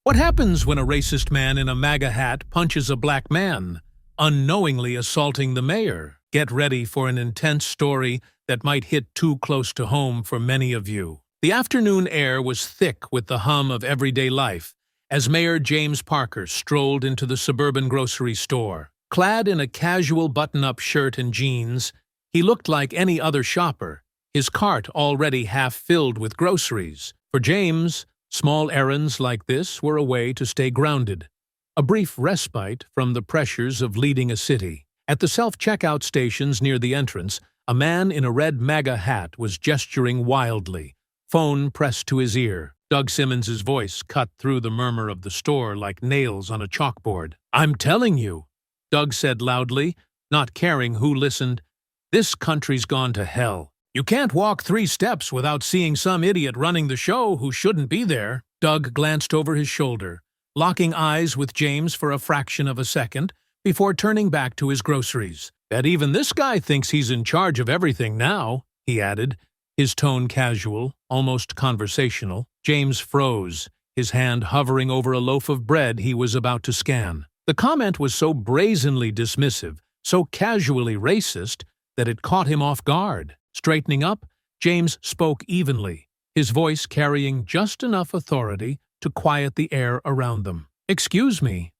What happens when a racist man in a MAGA hat punches a black man, unknowingly assaulting the mayor? Get ready for an intense story that might hit too close to home for many of you. The afternoon air was thick with the hum of everyday life as Mayor James Parker strolled into the suburban grocery store. Clad in a casual button-up shirt and jeans, he looked like any other shopper, his cart already half filled with groceries. For James, small errands like this were a way to stay grounded, a brief respite from the pressures of leading a city. At the self-checkout stations near the entrance, a man in a red MAGA hat was gesturing wildly, phone pressed to his ear. Doug Simmons's voice cut through the murmur of the store like nails on a chalkboard. "I'm telling you," Doug said loudly, not caring who listened, "this country's gone to hell. You can't walk 3 steps without seeing some idiot running the show who shouldn't be there." Doug glanced over his shoulder, locking eyes with James for a fraction of a second before turning back to his groceries. "Bet even this guy thinks he's in charge of everything now," he added, his tone casual, almost conversational. James froze, his hand hovering over a loaf of bread he was about to scan. The comment was so brazenly dismissive, so casually racist, that it caught him off guard. Straightening up, James spoke evenly, his voice carrying just enough authority to quiet the air around them. "Excuse me,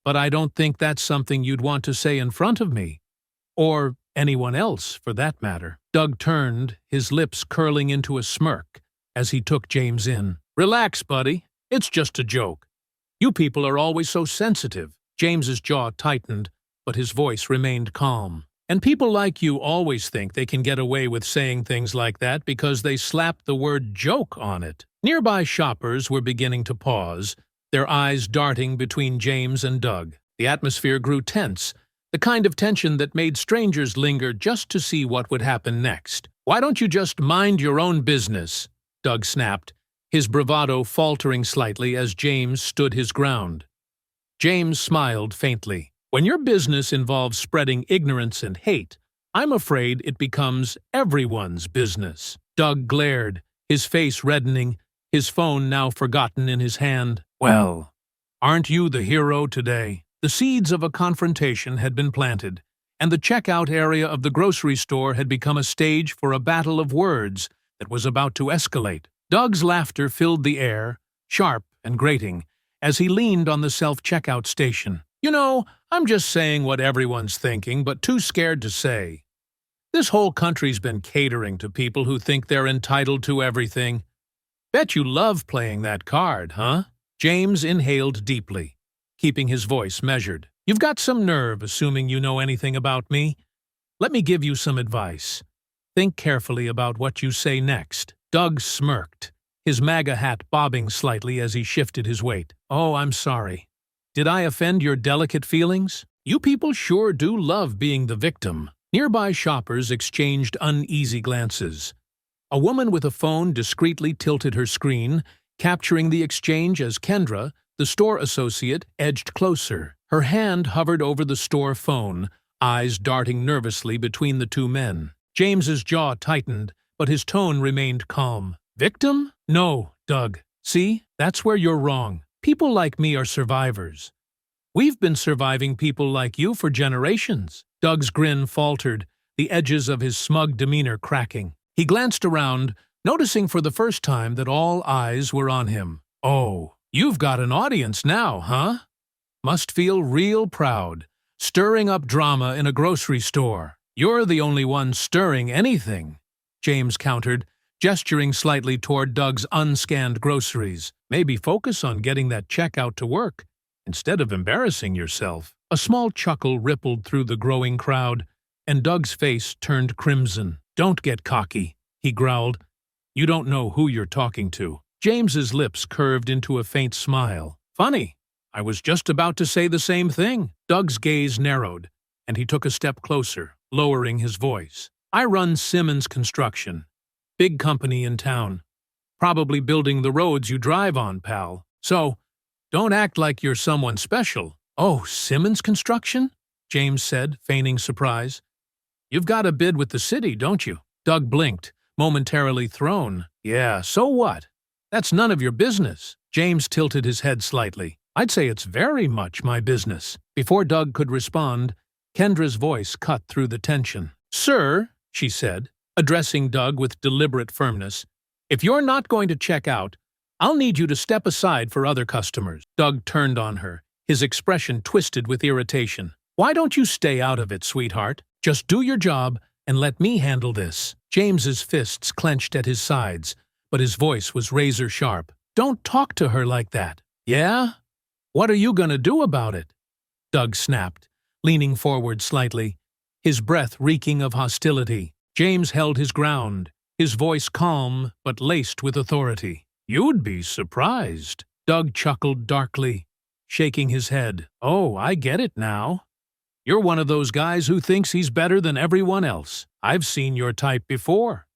but I don't think that's something you'd want to say in front of me. Or anyone else, for that matter." Doug turned, his lips curling into a smirk, as he took James in. "Relax, buddy. It's just a joke. You people are always so sensitive." James's jaw tightened, but his voice remained calm. "And people like you always think they can get away with saying things like that because they slap the word joke on it." Nearby shoppers were beginning to pause, their eyes darting between James and Doug. The atmosphere grew tense, the kind of tension that made strangers linger just to see what would happen next. "Why don't you just mind your own business?" Doug snapped, his bravado faltering slightly as James stood his ground. James smiled faintly. "When your business involves spreading ignorance and hate, I'm afraid it becomes everyone's business." Doug glared, his face reddening, his phone now forgotten in his hand. "Well, aren't you the hero today?" The seeds of a confrontation had been planted, and the checkout area of the grocery store had become a stage for a battle of words that was about to escalate. Doug's laughter filled the air, sharp and grating, as he leaned on the self-checkout station. "You know, I'm just saying what everyone's thinking, but too scared to say. This whole country's been catering to people who think they're entitled to everything. Bet you love playing that card, huh?" James inhaled deeply, keeping his voice measured. "You've got some nerve assuming you know anything about me. Let me give you some advice. Think carefully about what you say next." Doug smirked, his MAGA hat bobbing slightly as he shifted his weight. "Oh, I'm sorry. Did I offend your delicate feelings? You people sure do love being the victim." Nearby shoppers exchanged uneasy glances. A woman with a phone discreetly tilted her screen, capturing the exchange as Kendra, the store associate, edged closer. Her hand hovered over the store phone, eyes darting nervously between the two men. James's jaw tightened, but his tone remained calm. "Victim? No, Doug. See, that's where you're wrong. People like me are survivors. We've been surviving people like you for generations." Doug's grin faltered, the edges of his smug demeanor cracking. He glanced around, noticing for the first time that all eyes were on him. "Oh, you've got an audience now, huh? Must feel real proud, stirring up drama in a grocery store." "You're the only one stirring anything," James countered, gesturing slightly toward Doug's unscanned groceries. "Maybe focus on getting that checkout to work, instead of embarrassing yourself." A small chuckle rippled through the growing crowd, and Doug's face turned crimson. "Don't get cocky," he growled. "You don't know who you're talking to." James's lips curved into a faint smile. "Funny, I was just about to say the same thing." Doug's gaze narrowed, and he took a step closer, lowering his voice. "I run Simmons Construction. Big company in town. Probably building the roads you drive on, pal. So, don't act like you're someone special." "Oh, Simmons Construction?" James said, feigning surprise. "You've got a bid with the city, don't you?" Doug blinked, momentarily thrown. "Yeah, so what? That's none of your business." James tilted his head slightly. I'd say it's very much my business. Before Doug could respond, Kendra's voice cut through the tension. Sir, she said, addressing Doug with deliberate firmness, if you're not going to check out, I'll need you to step aside for other customers. Doug turned on her, his expression twisted with irritation. Why don't you stay out of it, sweetheart? Just do your job and let me handle this. James's fists clenched at his sides, but his voice was razor sharp. Don't talk to her like that. Yeah? What are you gonna do about it? Doug snapped, leaning forward slightly, his breath reeking of hostility. James held his ground, his voice calm but laced with authority. You'd be surprised. Doug chuckled darkly, shaking his head. Oh, I get it now. You're one of those guys who thinks he's better than everyone else. I've seen your type before.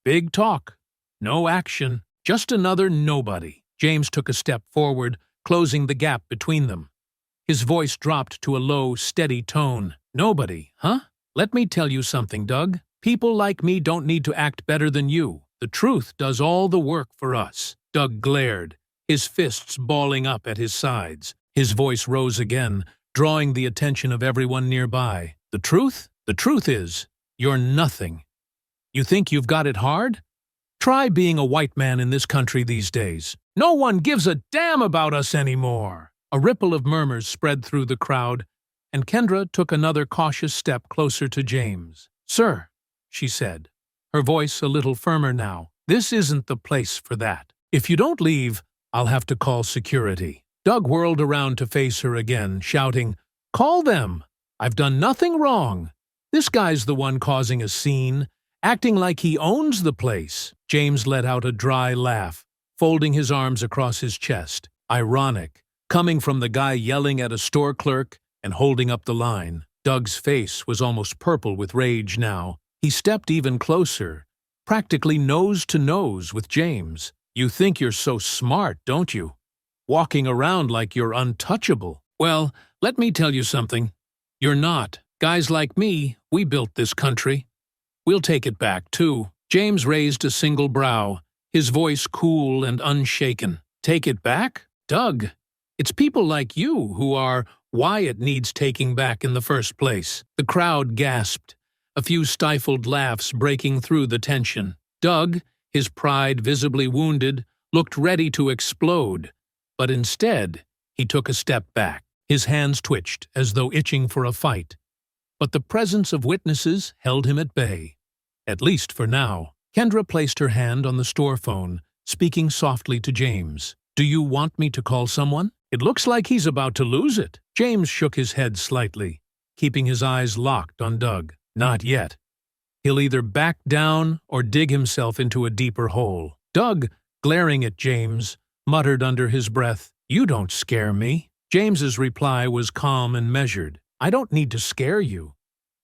Big talk, no action, just another nobody. James took a step forward, closing the gap between them. His voice dropped to a low, steady tone. Nobody, huh? Let me tell you something, Doug. People like me don't need to act better than you. The truth does all the work for us. Doug glared, his fists balling up at his sides. His voice rose again, drawing the attention of everyone nearby. The truth? The truth is, you're nothing. You think you've got it hard? Try being a white man in this country these days. No one gives a damn about us anymore. A ripple of murmurs spread through the crowd, and Kendra took another cautious step closer to James. Sir, she said, her voice a little firmer now, this isn't the place for that. If you don't leave, I'll have to call security. Doug whirled around to face her again, shouting, Call them! I've done nothing wrong. This guy's the one causing a scene, acting like he owns the place. James let out a dry laugh, folding his arms across his chest. Ironic, coming from the guy yelling at a store clerk and holding up the line. Doug's face was almost purple with rage now. He stepped even closer, practically nose to nose with James. You think you're so smart, don't you? Walking around like you're untouchable. Well, let me tell you something. You're not. Guys like me, we built this country. We'll take it back, too. James raised a single brow, his voice cool and unshaken. Take it back? Doug, it's people like you who are why it needs taking back in the first place. The crowd gasped, a few stifled laughs breaking through the tension. Doug, his pride visibly wounded, looked ready to explode, but instead he took a step back. His hands twitched as though itching for a fight, but the presence of witnesses held him at bay, at least for now. Kendra placed her hand on the store phone, speaking softly to James. Do you want me to call someone? It looks like he's about to lose it. James shook his head slightly, keeping his eyes locked on Doug. Not yet. He'll either back down or dig himself into a deeper hole. Doug, glaring at James, muttered under his breath, You don't scare me. James's reply was calm and measured. I don't need to scare you.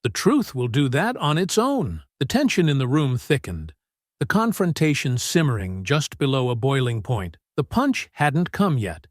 The truth will do that on its own. The tension in the room thickened, the confrontation simmering just below a boiling point. The punch hadn't come yet,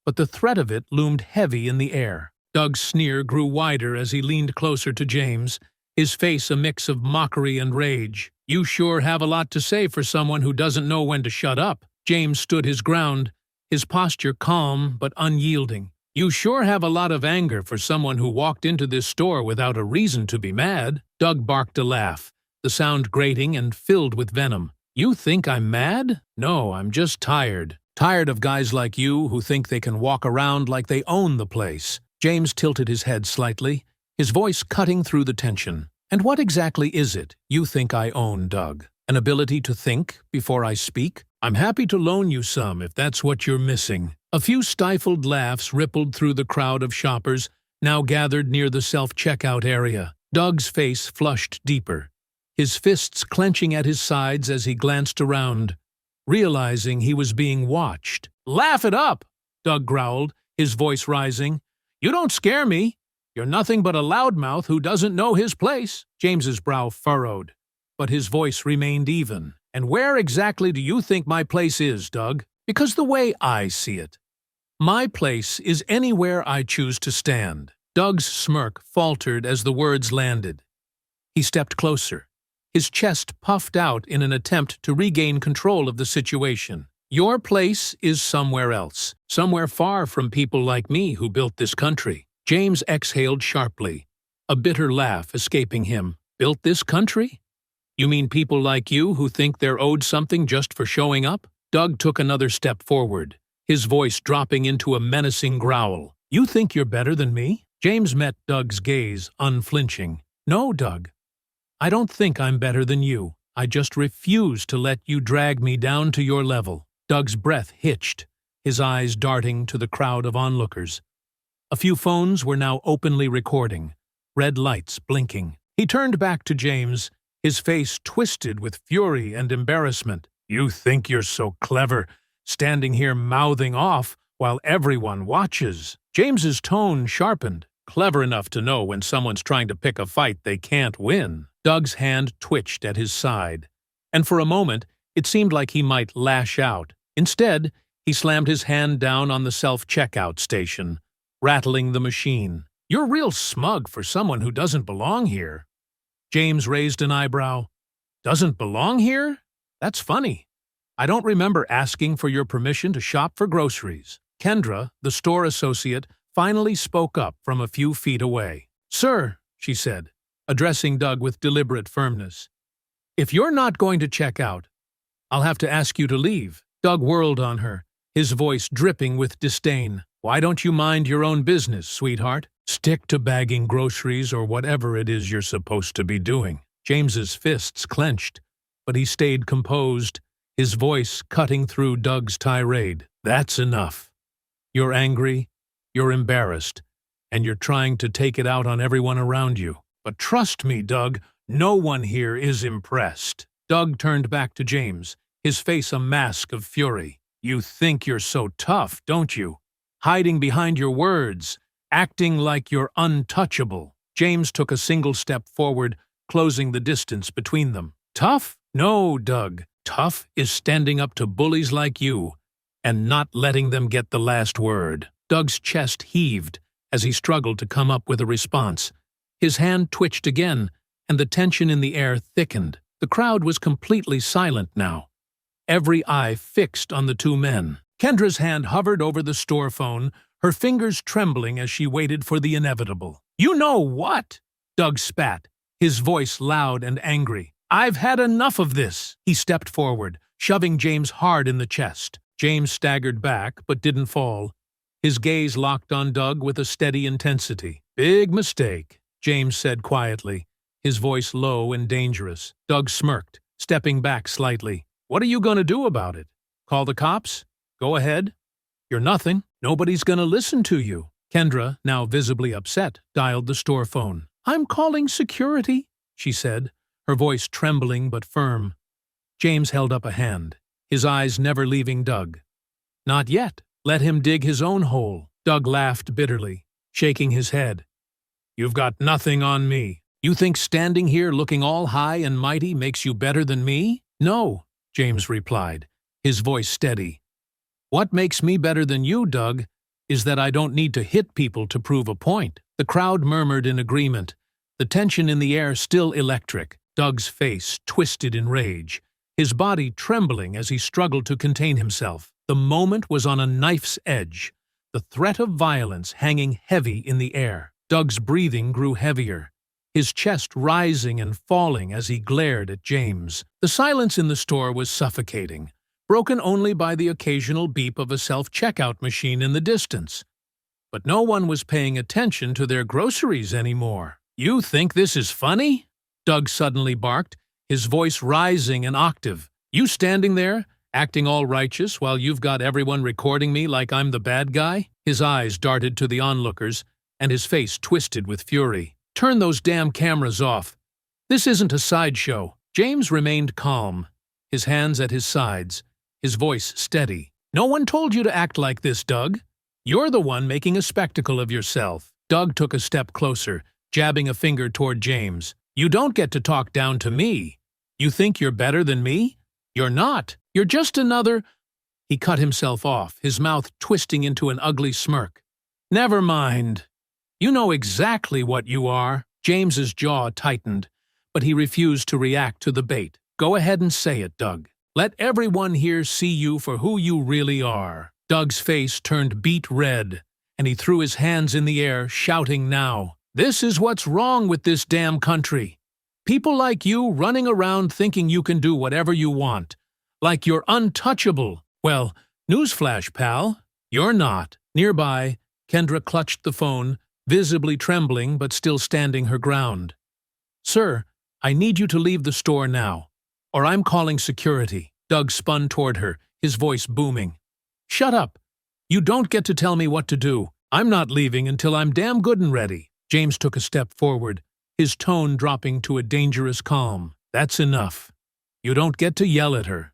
but the threat of it loomed heavy in the air. Doug's sneer grew wider as he leaned closer to James, his face a mix of mockery and rage. You sure have a lot to say for someone who doesn't know when to shut up. James stood his ground, his posture calm but unyielding. You sure have a lot of anger for someone who walked into this store without a reason to be mad. Doug barked a laugh, the sound grating and filled with venom. You think I'm mad? No, I'm just tired. Tired of guys like you who think they can walk around like they own the place. James tilted his head slightly, his voice cutting through the tension. And what exactly is it you think I own, Doug? An ability to think before I speak? I'm happy to loan you some if that's what you're missing. A few stifled laughs rippled through the crowd of shoppers now gathered near the self-checkout area. Doug's face flushed deeper, his fists clenching at his sides as he glanced around, realizing he was being watched. Laugh it up, Doug growled, his voice rising. You don't scare me. You're nothing but a loudmouth who doesn't know his place. James's brow furrowed, but his voice remained even. And where exactly do you think my place is, Doug? Because the way I see it, my place is anywhere I choose to stand. Doug's smirk faltered as the words landed. He stepped closer, his chest puffed out in an attempt to regain control of the situation. Your place is somewhere else, somewhere far from people like me who built this country. James exhaled sharply, a bitter laugh escaping him. Built this country? You mean people like you who think they're owed something just for showing up? Doug took another step forward, his voice dropping into a menacing growl. You think you're better than me? James met Doug's gaze, unflinching. No, Doug. I don't think I'm better than you. I just refuse to let you drag me down to your level. Doug's breath hitched, his eyes darting to the crowd of onlookers. A few phones were now openly recording, red lights blinking. He turned back to James, his face twisted with fury and embarrassment. You think you're so clever, standing here mouthing off while everyone watches. James's tone sharpened, clever enough to know when someone's trying to pick a fight they can't win. Doug's hand twitched at his side, and for a moment it seemed like he might lash out. Instead, he slammed his hand down on the self-checkout station, rattling the machine. You're real smug for someone who doesn't belong here. James raised an eyebrow. Doesn't belong here? That's funny. I don't remember asking for your permission to shop for groceries. Kendra, the store associate, finally spoke up from a few feet away. Sir, she said, addressing Doug with deliberate firmness, if you're not going to check out, I'll have to ask you to leave. Doug whirled on her, his voice dripping with disdain. Why don't you mind your own business, sweetheart? Stick to bagging groceries or whatever it is you're supposed to be doing. James's fists clenched, but he stayed composed, his voice cutting through Doug's tirade. That's enough. You're angry, you're embarrassed, and you're trying to take it out on everyone around you. But trust me, Doug, no one here is impressed. Doug turned back to James, his face a mask of fury. You think you're so tough, don't you? Hiding behind your words, acting like you're untouchable. James took a single step forward, closing the distance between them. Tough? No, Doug. Tough is standing up to bullies like you and not letting them get the last word. Doug's chest heaved as he struggled to come up with a response. His hand twitched again, and the tension in the air thickened. The crowd was completely silent now, every eye fixed on the two men. Kendra's hand hovered over the store phone, her fingers trembling as she waited for the inevitable. You know what? Doug spat, his voice loud and angry. I've had enough of this. He stepped forward, shoving James hard in the chest. James staggered back, but didn't fall. His gaze locked on Doug with a steady intensity. Big mistake, James said quietly, his voice low and dangerous. Doug smirked, stepping back slightly. What are you going to do about it? Call the cops? Go ahead. You're nothing. Nobody's going to listen to you. Kendra, now visibly upset, dialed the store phone. I'm calling security, she said, her voice trembling but firm. James held up a hand, his eyes never leaving Doug. Not yet. Let him dig his own hole. Doug laughed bitterly, shaking his head. You've got nothing on me. You think standing here looking all high and mighty makes you better than me? No, James replied, his voice steady. What makes me better than you, Doug, is that I don't need to hit people to prove a point. The crowd murmured in agreement, the tension in the air still electric. Doug's face twisted in rage, his body trembling as he struggled to contain himself. The moment was on a knife's edge, the threat of violence hanging heavy in the air. Doug's breathing grew heavier, his chest rising and falling as he glared at James. The silence in the store was suffocating, broken only by the occasional beep of a self-checkout machine in the distance. But no one was paying attention to their groceries anymore. You think this is funny? Doug suddenly barked, his voice rising an octave. You standing there, acting all righteous while you've got everyone recording me like I'm the bad guy? His eyes darted to the onlookers, and his face twisted with fury. Turn those damn cameras off. This isn't a sideshow. James remained calm, his hands at his sides, his voice steady. No one told you to act like this, Doug. You're the one making a spectacle of yourself. Doug took a step closer, jabbing a finger toward James. You don't get to talk down to me. You think you're better than me? You're not. You're just another... He cut himself off, his mouth twisting into an ugly smirk. Never mind. You know exactly what you are. James's jaw tightened, but he refused to react to the bait. Go ahead and say it, Doug. Let everyone here see you for who you really are." Doug's face turned beet red, and he threw his hands in the air, shouting now, "This is what's wrong with this damn country. People like you running around thinking you can do whatever you want, like you're untouchable. Well, newsflash, pal, you're not." Nearby, Kendra clutched the phone, visibly trembling but still standing her ground. "Sir, I need you to leave the store now, or I'm calling security." Doug spun toward her, his voice booming. "Shut up. You don't get to tell me what to do. I'm not leaving until I'm damn good and ready." James took a step forward, his tone dropping to a dangerous calm. "That's enough. You don't get to yell at her.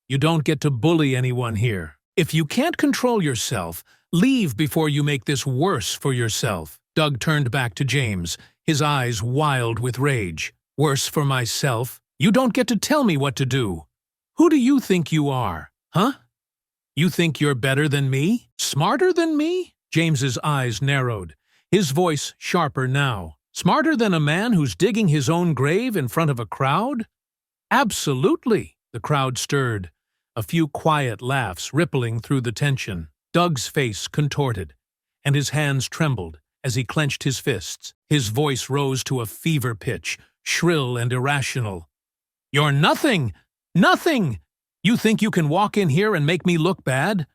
You don't get to bully anyone here. If you can't control yourself, leave before you make this worse for yourself." Doug turned back to James, his eyes wild with rage. "Worse for myself? You don't get to tell me what to do. Who do you think you are, huh? You think you're better than me? Smarter than me?" James's eyes narrowed, his voice sharper now. "Smarter than a man who's digging his own grave in front of a crowd?" "Absolutely." The crowd stirred, a few quiet laughs rippling through the tension. Doug's face contorted, and his hands trembled as he clenched his fists. His voice rose to a fever pitch, shrill and irrational. "You're nothing! Nothing! You think you can walk in here and make me look bad?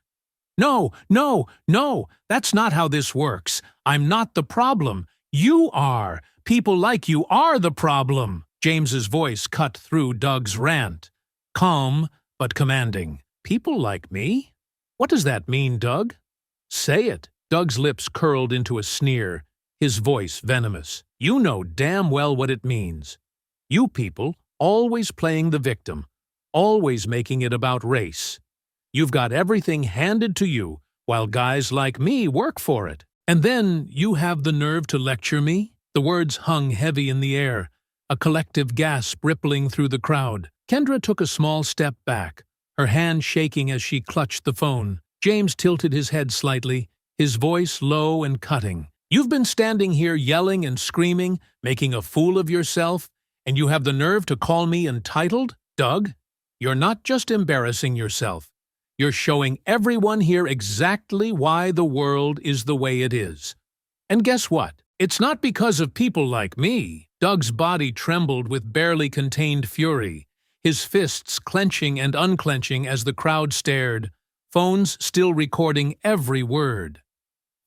No, no, no, that's not how this works. I'm not the problem. You are. People like you are the problem." James's voice cut through Doug's rant, calm but commanding. "People like me? What does that mean, Doug? Say it." Doug's lips curled into a sneer, his voice venomous. "You know damn well what it means. You people always playing the victim, always making it about race. You've got everything handed to you, while guys like me work for it. And then you have the nerve to lecture me?" The words hung heavy in the air, a collective gasp rippling through the crowd. Kendra took a small step back, her hand shaking as she clutched the phone. James tilted his head slightly, his voice low and cutting. "You've been standing here yelling and screaming, making a fool of yourself, and you have the nerve to call me entitled? Doug, you're not just embarrassing yourself. You're showing everyone here exactly why the world is the way it is. And guess what? It's not because of people like me." Doug's body trembled with barely contained fury, his fists clenching and unclenching as the crowd stared, phones still recording every word.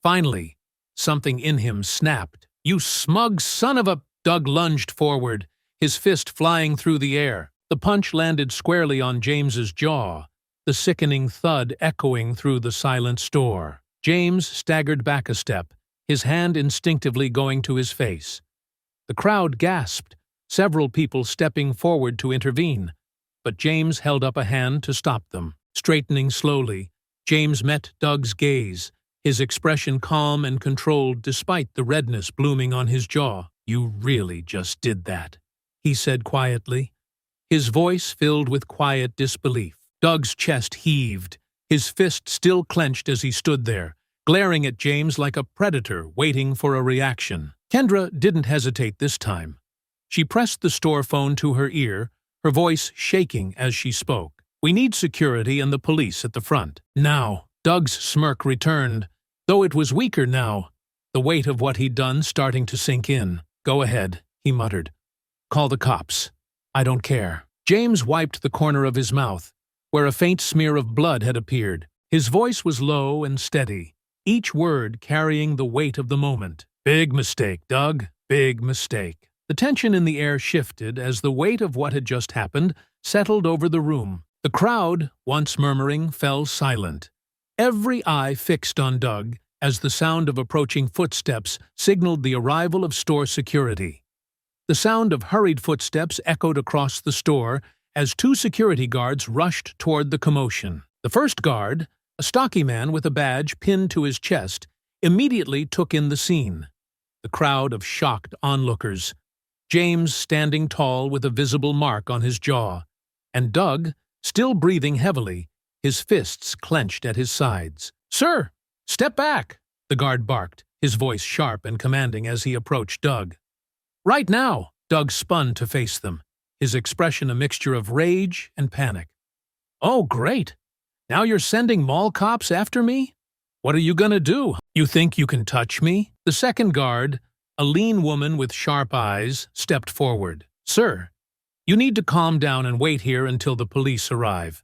Finally, something in him snapped. "You smug son of a—" Doug lunged forward, his fist flying through the air. The punch landed squarely on James's jaw, the sickening thud echoing through the silent store. James staggered back a step, his hand instinctively going to his face. The crowd gasped, several people stepping forward to intervene, but James held up a hand to stop them. Straightening slowly, James met Doug's gaze, his expression calm and controlled despite the redness blooming on his jaw. "You really just did that," he said quietly, his voice filled with quiet disbelief. Doug's chest heaved, his fist still clenched as he stood there, glaring at James like a predator waiting for a reaction. Kendra didn't hesitate this time. She pressed the store phone to her ear, her voice shaking as she spoke. "We need security and the police at the front. Now." Doug's smirk returned, though it was weaker now, the weight of what he'd done starting to sink in. "Go ahead," he muttered. "Call the cops. I don't care." James wiped the corner of his mouth, where a faint smear of blood had appeared. His voice was low and steady, each word carrying the weight of the moment. "Big mistake, Doug. Big mistake." The tension in the air shifted as the weight of what had just happened settled over the room. The crowd, once murmuring, fell silent, every eye fixed on Doug as the sound of approaching footsteps signaled the arrival of store security. The sound of hurried footsteps echoed across the store as two security guards rushed toward the commotion. The first guard, a stocky man with a badge pinned to his chest, immediately took in the scene. The crowd of shocked onlookers, James standing tall with a visible mark on his jaw, and Doug, still breathing heavily, his fists clenched at his sides. "Sir, step back!" the guard barked, his voice sharp and commanding as he approached Doug. "Right now!" Doug spun to face them, his expression a mixture of rage and panic. Oh, great. Now you're sending mall cops after me? What are you gonna do? You think you can touch me? The second guard, a lean woman with sharp eyes, stepped forward. Sir, you need to calm down and wait here until the police arrive.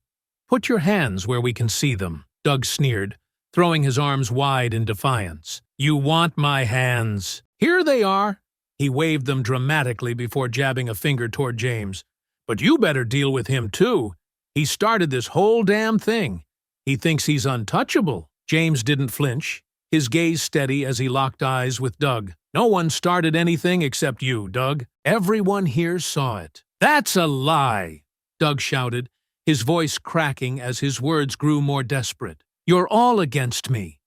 Put your hands where we can see them. Doug sneered, throwing his arms wide in defiance. You want my hands? Here they are. He waved them dramatically before jabbing a finger toward James. But you better deal with him too. He started this whole damn thing. He thinks he's untouchable. James didn't flinch, his gaze steady as he locked eyes with Doug. No one started anything except you, Doug. Everyone here saw it. That's a lie, Doug shouted, his voice cracking as his words grew more desperate. You're all against me.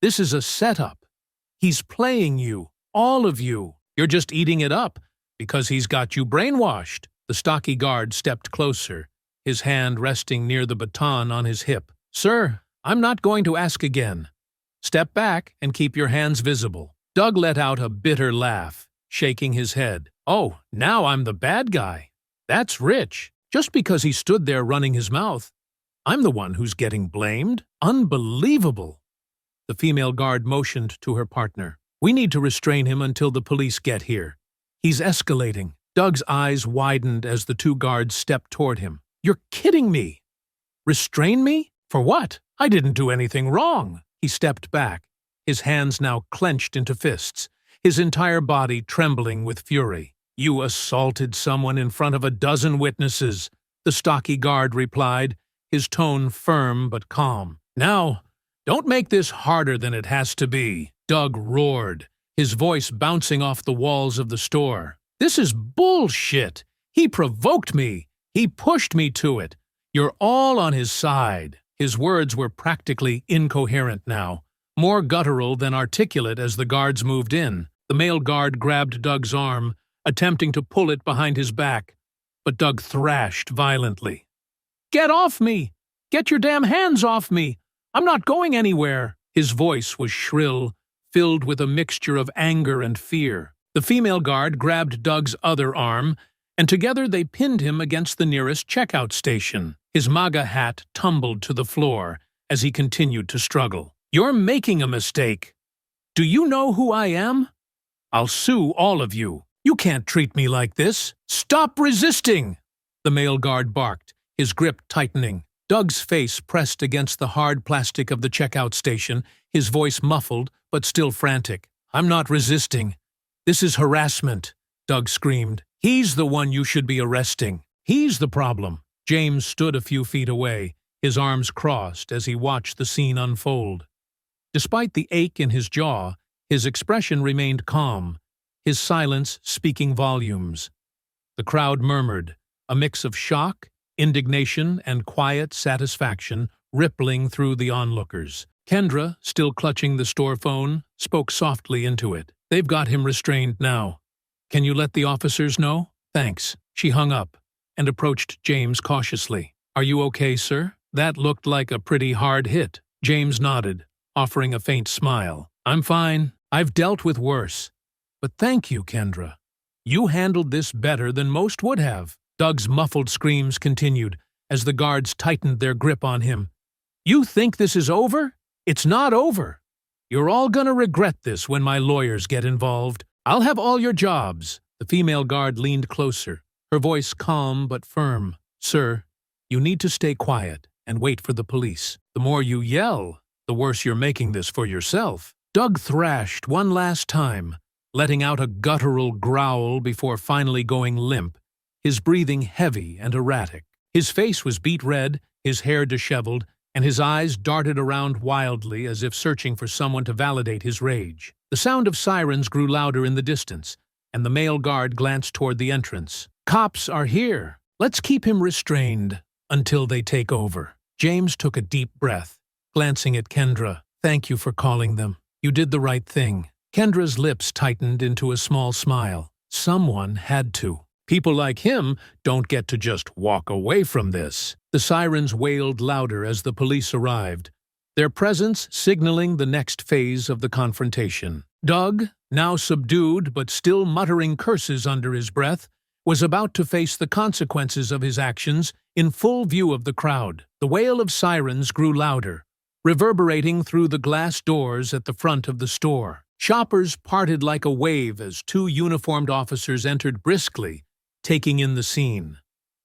This is a setup. He's playing you, all of you. You're just eating it up because he's got you brainwashed. The stocky guard stepped closer, his hand resting near the baton on his hip. Sir, I'm not going to ask again. Step back and keep your hands visible. Doug let out a bitter laugh, shaking his head. Oh, now I'm the bad guy. That's rich. Just because he stood there running his mouth. I'm the one who's getting blamed? Unbelievable. The female guard motioned to her partner. We need to restrain him until the police get here. He's escalating. Doug's eyes widened as the two guards stepped toward him. You're kidding me. Restrain me? For what? I didn't do anything wrong. He stepped back, his hands now clenched into fists, his entire body trembling with fury. You assaulted someone in front of a dozen witnesses, the stocky guard replied, his tone firm but calm. Now, don't make this harder than it has to be. Doug roared, his voice bouncing off the walls of the store. This is bullshit. He provoked me. He pushed me to it. You're all on his side. His words were practically incoherent now, more guttural than articulate as the guards moved in. The male guard grabbed Doug's arm, attempting to pull it behind his back, but Doug thrashed violently. Get off me! Get your damn hands off me! I'm not going anywhere! His voice was shrill, filled with a mixture of anger and fear. The female guard grabbed Doug's other arm, and together they pinned him against the nearest checkout station. His MAGA hat tumbled to the floor as he continued to struggle. You're making a mistake. Do you know who I am? I'll sue all of you. You can't treat me like this. Stop resisting! The male guard barked, his grip tightening. Doug's face pressed against the hard plastic of the checkout station, his voice muffled but still frantic. I'm not resisting. This is harassment, Doug screamed. He's the one you should be arresting. He's the problem. James stood a few feet away, his arms crossed as he watched the scene unfold. Despite the ache in his jaw, his expression remained calm, his silence speaking volumes. The crowd murmured, a mix of shock, indignation, and quiet satisfaction rippling through the onlookers. Kendra, still clutching the store phone, spoke softly into it. They've got him restrained now. Can you let the officers know? Thanks. She hung up and approached James cautiously. Are you okay, sir? That looked like a pretty hard hit. James nodded, offering a faint smile. I'm fine. I've dealt with worse. But thank you, Kendra. You handled this better than most would have. Doug's muffled screams continued as the guards tightened their grip on him. You think this is over? It's not over. You're all gonna regret this when my lawyers get involved. I'll have all your jobs. The female guard leaned closer, her voice calm but firm. Sir, you need to stay quiet and wait for the police. The more you yell, the worse you're making this for yourself. Doug thrashed one last time, letting out a guttural growl before finally going limp, his breathing heavy and erratic. His face was beet red, his hair disheveled, and his eyes darted around wildly as if searching for someone to validate his rage. The sound of sirens grew louder in the distance, and the male guard glanced toward the entrance. Cops are here. Let's keep him restrained until they take over. James took a deep breath, glancing at Kendra. Thank you for calling them. You did the right thing. Kendra's lips tightened into a small smile. Someone had to. People like him don't get to just walk away from this. The sirens wailed louder as the police arrived, their presence signaling the next phase of the confrontation. Doug, now subdued but still muttering curses under his breath, was about to face the consequences of his actions in full view of the crowd. The wail of sirens grew louder, reverberating through the glass doors at the front of the store. Shoppers parted like a wave as two uniformed officers entered briskly, taking in the scene.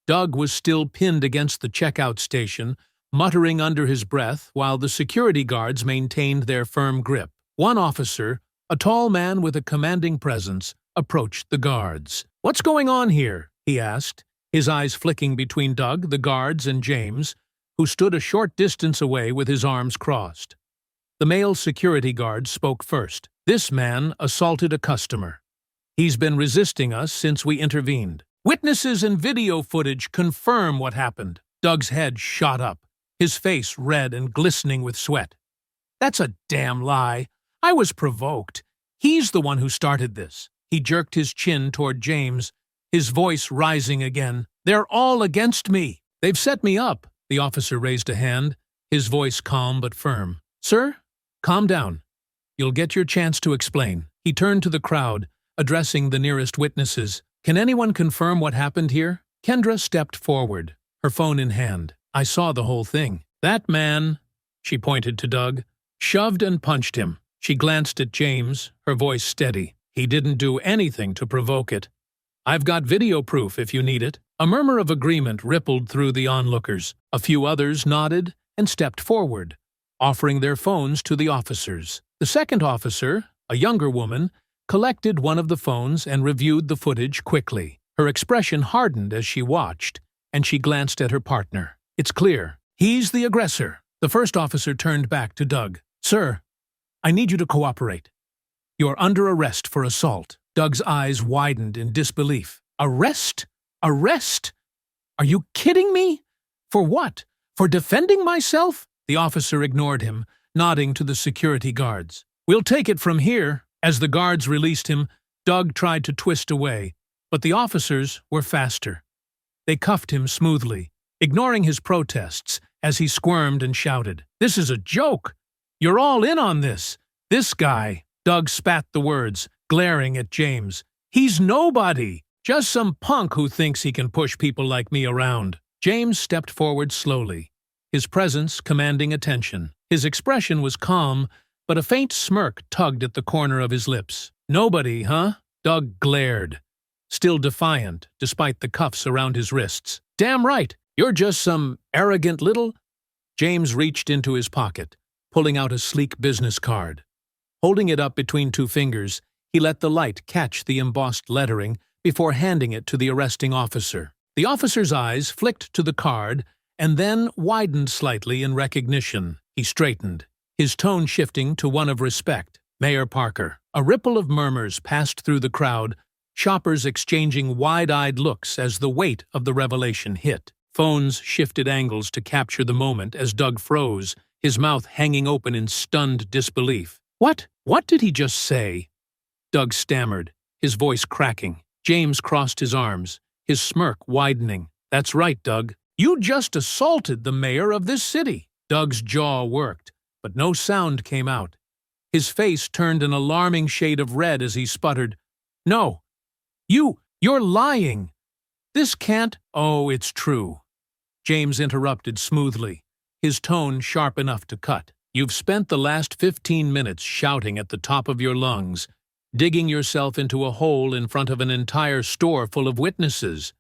Doug was still pinned against the checkout station, muttering under his breath while the security guards maintained their firm grip. One officer, a tall man with a commanding presence, approached the guards. "What's going on here?" he asked, his eyes flicking between Doug, the guards, and James, who stood a short distance away with his arms crossed. The male security guard spoke first. "This man assaulted a customer. He's been resisting us since we intervened. Witnesses and video footage confirm what happened." Doug's head shot up, his face red and glistening with sweat. "That's a damn lie. I was provoked. He's the one who started this." He jerked his chin toward James, his voice rising again. "They're all against me. They've set me up." The officer raised a hand, his voice calm but firm. "Sir, calm down. You'll get your chance to explain." He turned to the crowd, addressing the nearest witnesses. "Can anyone confirm what happened here?" Kendra stepped forward, her phone in hand. "I saw the whole thing. That man," she pointed to Doug, "shoved and punched him." She glanced at James, her voice steady. "He didn't do anything to provoke it. I've got video proof if you need it." A murmur of agreement rippled through the onlookers. A few others nodded and stepped forward, offering their phones to the officers. The second officer, a younger woman, collected one of the phones and reviewed the footage quickly. Her expression hardened as she watched, and she glanced at her partner. "It's clear. He's the aggressor." The first officer turned back to Doug. "Sir, I need you to cooperate. You're under arrest for assault." Doug's eyes widened in disbelief. "Arrest? Arrest? Are you kidding me? For what? For defending myself?" The officer ignored him, nodding to the security guards. "We'll take it from here." As the guards released him, Doug tried to twist away, but the officers were faster. They cuffed him smoothly, ignoring his protests as he squirmed and shouted, "This is a joke! You're all in on this! This guy," Doug spat the words, glaring at James, "he's nobody! Just some punk who thinks he can push people like me around." James stepped forward slowly, his presence commanding attention. His expression was calm, but a faint smirk tugged at the corner of his lips. "Nobody, huh?" Doug glared, still defiant despite the cuffs around his wrists. "Damn right! You're just some arrogant little—" James reached into his pocket, pulling out a sleek business card. Holding it up between two fingers, he let the light catch the embossed lettering before handing it to the arresting officer. The officer's eyes flicked to the card and then widened slightly in recognition. He straightened, his tone shifting to one of respect. "Mayor Parker." A ripple of murmurs passed through the crowd, shoppers exchanging wide-eyed looks as the weight of the revelation hit. Phones shifted angles to capture the moment as Doug froze, his mouth hanging open in stunned disbelief. What did he just say?" Doug stammered, his voice cracking. James crossed his arms, his smirk widening. "That's right, Doug. You just assaulted the mayor of this city." Doug's jaw worked, but no sound came out. His face turned an alarming shade of red as he sputtered, "No, you're lying. This can't—" "Oh, it's true," James interrupted smoothly, his tone sharp enough to cut. "You've spent the last 15 minutes shouting at the top of your lungs, digging yourself into a hole in front of an entire store full of witnesses.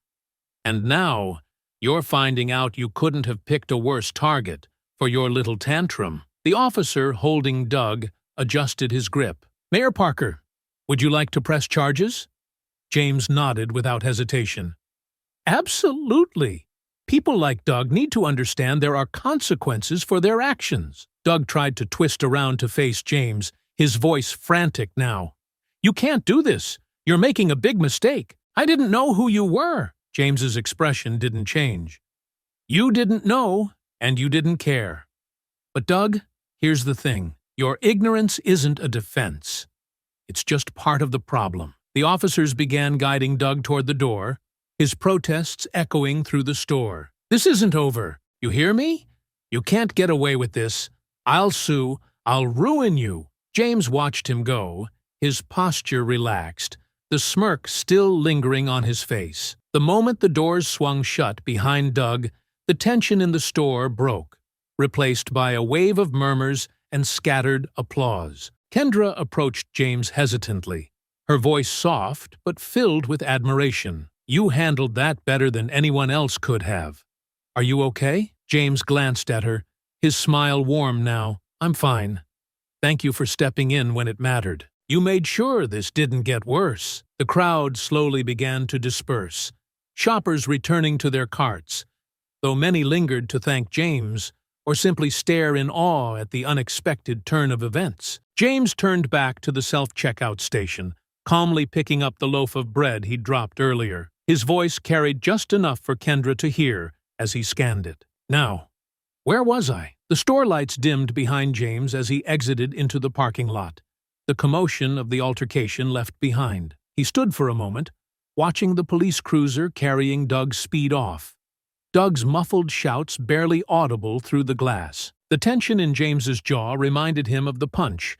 And now, you're finding out you couldn't have picked a worse target for your little tantrum." The officer holding Doug adjusted his grip. "Mayor Parker, would you like to press charges?" James nodded without hesitation. "Absolutely. People like Doug need to understand there are consequences for their actions." Doug tried to twist around to face James, his voice frantic now. "You can't do this. You're making a big mistake. I didn't know who you were." James's expression didn't change. "You didn't know, and you didn't care. But Doug, here's the thing. Your ignorance isn't a defense. It's just part of the problem." The officers began guiding Doug toward the door, his protests echoing through the store. "This isn't over. You hear me? You can't get away with this. I'll sue. I'll ruin you." James watched him go, his posture relaxed, the smirk still lingering on his face. The moment the doors swung shut behind Doug, the tension in the store broke, replaced by a wave of murmurs and scattered applause. Kendra approached James hesitantly, her voice soft but filled with admiration. "You handled that better than anyone else could have. Are you okay?" James glanced at her, his smile warm now. "I'm fine. Thank you for stepping in when it mattered. You made sure this didn't get worse." The crowd slowly began to disperse, shoppers returning to their carts, though many lingered to thank James or simply stare in awe at the unexpected turn of events. James turned back to the self-checkout station, calmly picking up the loaf of bread he'd dropped earlier. His voice carried just enough for Kendra to hear as he scanned it. "Now, where was I?" The store lights dimmed behind James as he exited into the parking lot, the commotion of the altercation left behind. He stood for a moment, watching the police cruiser carrying Doug speed off, Doug's muffled shouts barely audible through the glass. The tension in James's jaw reminded him of the punch,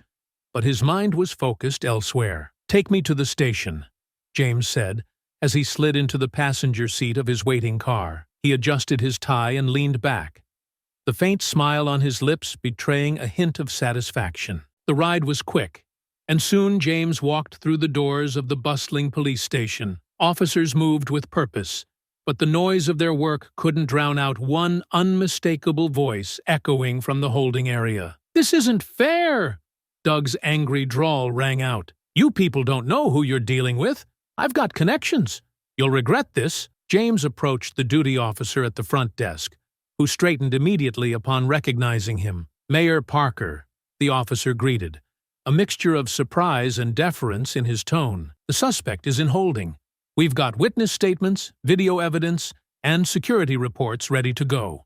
but his mind was focused elsewhere. "Take me to the station," James said, as he slid into the passenger seat of his waiting car. He adjusted his tie and leaned back, the faint smile on his lips betraying a hint of satisfaction. The ride was quick, and soon James walked through the doors of the bustling police station. Officers moved with purpose, but the noise of their work couldn't drown out one unmistakable voice echoing from the holding area. "This isn't fair!" Doug's angry drawl rang out. "You people don't know who you're dealing with. I've got connections. You'll regret this." James approached the duty officer at the front desk, who straightened immediately upon recognizing him. "Mayor Parker," the officer greeted, a mixture of surprise and deference in his tone. "The suspect is in holding. We've got witness statements, video evidence, and security reports ready to go.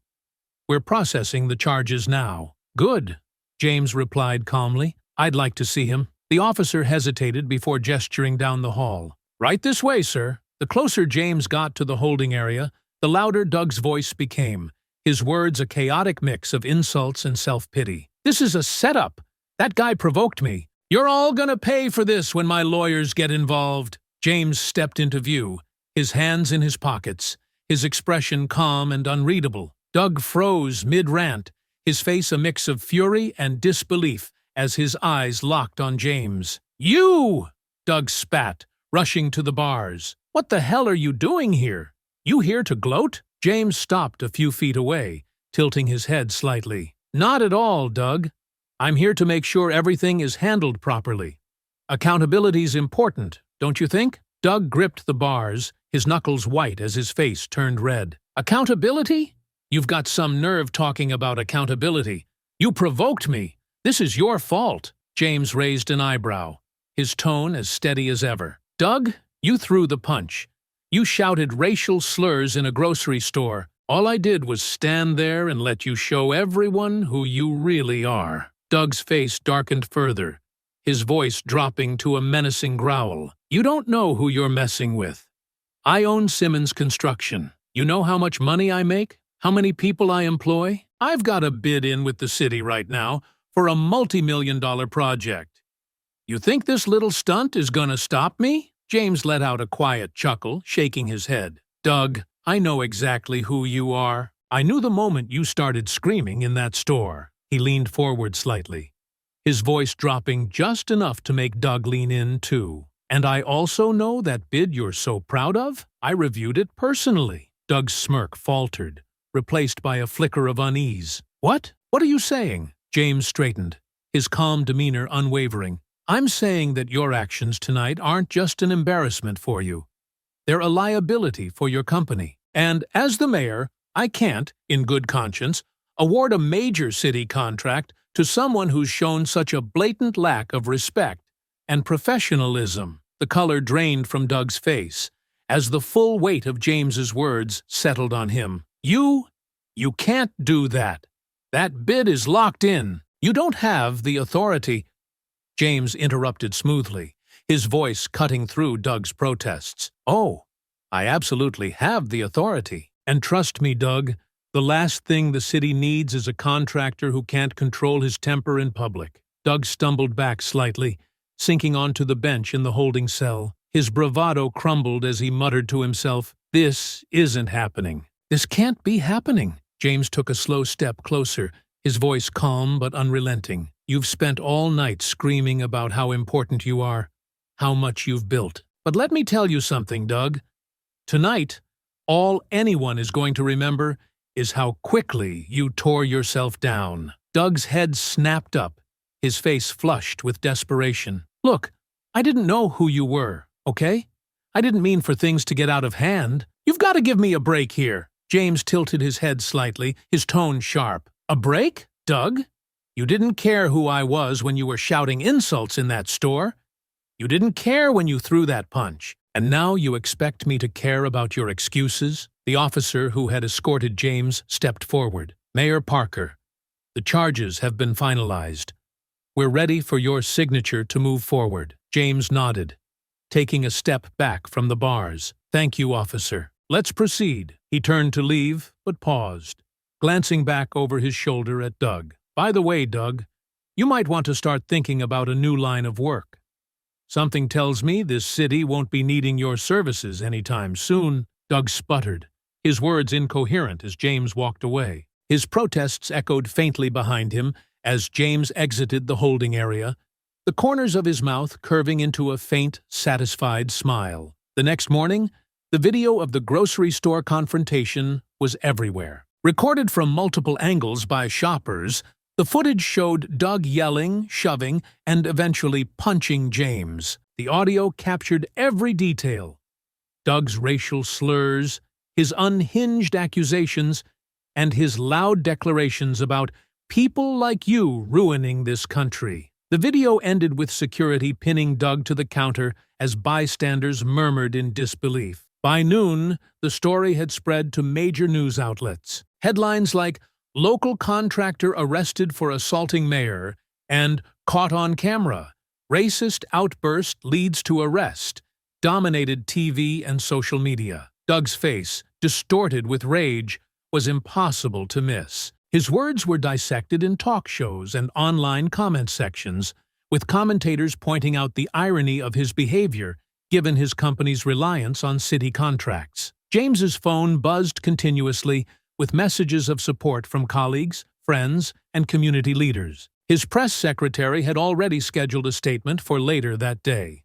We're processing the charges now." "Good," James replied calmly. "I'd like to see him." The officer hesitated before gesturing down the hall. "Right this way, sir." The closer James got to the holding area, the louder Doug's voice became, his words a chaotic mix of insults and self-pity. "This is a setup. That guy provoked me. You're all gonna pay for this when my lawyers get involved." James stepped into view, his hands in his pockets, his expression calm and unreadable. Doug froze mid-rant, his face a mix of fury and disbelief as his eyes locked on James. "You!" Doug spat, rushing to the bars. "What the hell are you doing here? You here to gloat?" James stopped a few feet away, tilting his head slightly. "Not at all, Doug. I'm here to make sure everything is handled properly. Accountability's important, don't you think?" Doug gripped the bars, his knuckles white as his face turned red. "Accountability? You've got some nerve talking about accountability. You provoked me. This is your fault." James raised an eyebrow, his tone as steady as ever. "Doug, you threw the punch. You shouted racial slurs in a grocery store. All I did was stand there and let you show everyone who you really are." Doug's face darkened further, his voice dropping to a menacing growl. "You don't know who you're messing with. I own Simmons Construction. You know how much money I make? How many people I employ? I've got a bid in with the city right now for a multi-million-dollar project. You think this little stunt is gonna stop me?" James let out a quiet chuckle, shaking his head. "Doug, I know exactly who you are. I knew the moment you started screaming in that store." He leaned forward slightly, his voice dropping just enough to make Doug lean in, too. "And I also know that bid you're so proud of. I reviewed it personally." Doug's smirk faltered, replaced by a flicker of unease. "What? What are you saying?" James straightened, his calm demeanor unwavering. "I'm saying that your actions tonight aren't just an embarrassment for you. They're a liability for your company. And as the mayor, I can't, in good conscience, award a major city contract to someone who's shown such a blatant lack of respect and professionalism." The color drained from Doug's face as the full weight of James's words settled on him. You can't do that. That bid is locked in. You don't have the authority." James interrupted smoothly, his voice cutting through Doug's protests. "Oh, I absolutely have the authority. And trust me, Doug, the last thing the city needs is a contractor who can't control his temper in public." Doug stumbled back slightly, sinking onto the bench in the holding cell, His bravado crumbled as he muttered to himself, "This isn't happening. This can't be happening." James took a slow step closer, his voice calm but unrelenting. "You've spent all night screaming about how important you are, how much you've built. But let me tell you something, Doug. Tonight, all anyone is going to remember is how quickly you tore yourself down." Doug's head snapped up, his face flushed with desperation. "Look, I didn't know who you were, okay? I didn't mean for things to get out of hand. You've got to give me a break here." James tilted his head slightly, his tone sharp. "A break, Doug? You didn't care who I was when you were shouting insults in that store. You didn't care when you threw that punch. And now you expect me to care about your excuses?" The officer who had escorted James stepped forward. "Mayor Parker, the charges have been finalized. We're ready for your signature to move forward." James nodded, taking a step back from the bars. "Thank you, officer. Let's proceed." He turned to leave, but paused, glancing back over his shoulder at Doug. "By the way, Doug, you might want to start thinking about a new line of work. Something tells me this city won't be needing your services anytime soon." Doug sputtered, his words incoherent as James walked away. His protests echoed faintly behind him as James exited the holding area, the corners of his mouth curving into a faint, satisfied smile. The next morning, the video of the grocery store confrontation was everywhere. Recorded from multiple angles by shoppers, the footage showed Doug yelling, shoving, and eventually punching James. The audio captured every detail: Doug's racial slurs, his unhinged accusations, and his loud declarations about people like you ruining this country. The video ended with security pinning Doug to the counter as bystanders murmured in disbelief. By noon, the story had spread to major news outlets. Headlines like "Local contractor arrested for assaulting mayor" and "Caught on camera. Racist outburst leads to arrest" dominated TV and social media. Doug's face, distorted with rage, was impossible to miss. His words were dissected in talk shows and online comment sections, with commentators pointing out the irony of his behavior given his company's reliance on city contracts. James's phone buzzed continuously with messages of support from colleagues, friends, and community leaders. His press secretary had already scheduled a statement for later that day.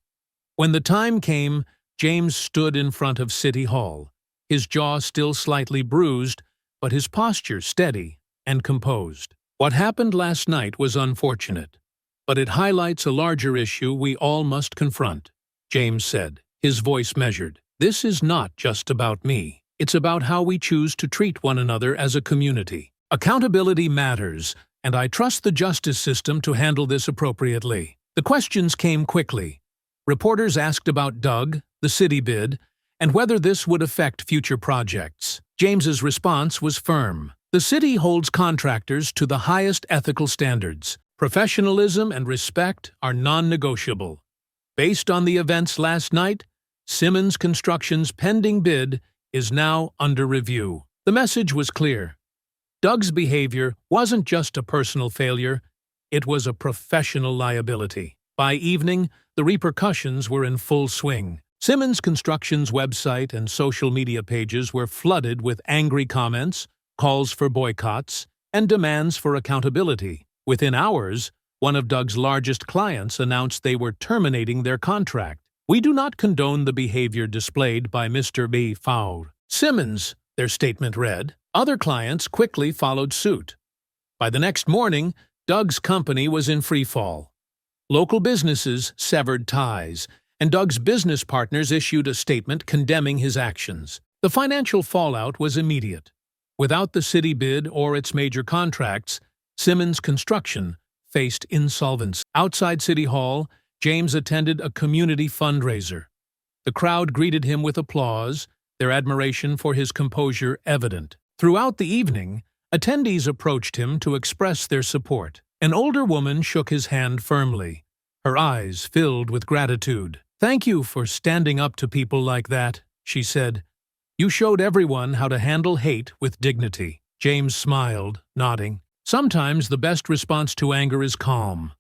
When the time came, James stood in front of City Hall, his jaw still slightly bruised, but his posture steady and composed. "What happened last night was unfortunate, but it highlights a larger issue we all must confront," James said, his voice measured. "This is not just about me. It's about how we choose to treat one another as a community. Accountability matters, and I trust the justice system to handle this appropriately." The questions came quickly. Reporters asked about Doug, the city bid, and whether this would affect future projects. James's response was firm. "The city holds contractors to the highest ethical standards. Professionalism and respect are non-negotiable. Based on the events last night, Simmons Construction's pending bid is now under review." The message was clear. Doug's behavior wasn't just a personal failure, it was a professional liability. By evening, the repercussions were in full swing. Simmons Construction's website and social media pages were flooded with angry comments, calls for boycotts, and demands for accountability. Within hours, one of Doug's largest clients announced they were terminating their contract. "We do not condone the behavior displayed by Mr. B. Fowler Simmons," their statement read. Other clients quickly followed suit. By the next morning, Doug's company was in freefall. Local businesses severed ties, and Doug's business partners issued a statement condemning his actions. The financial fallout was immediate. Without the city bid or its major contracts, Simmons Construction faced insolvency. Outside City Hall, James attended a community fundraiser. The crowd greeted him with applause, their admiration for his composure evident. Throughout the evening, attendees approached him to express their support. An older woman shook his hand firmly, her eyes filled with gratitude. "Thank you for standing up to people like that," she said. "You showed everyone how to handle hate with dignity." James smiled, nodding. "Sometimes the best response to anger is calm.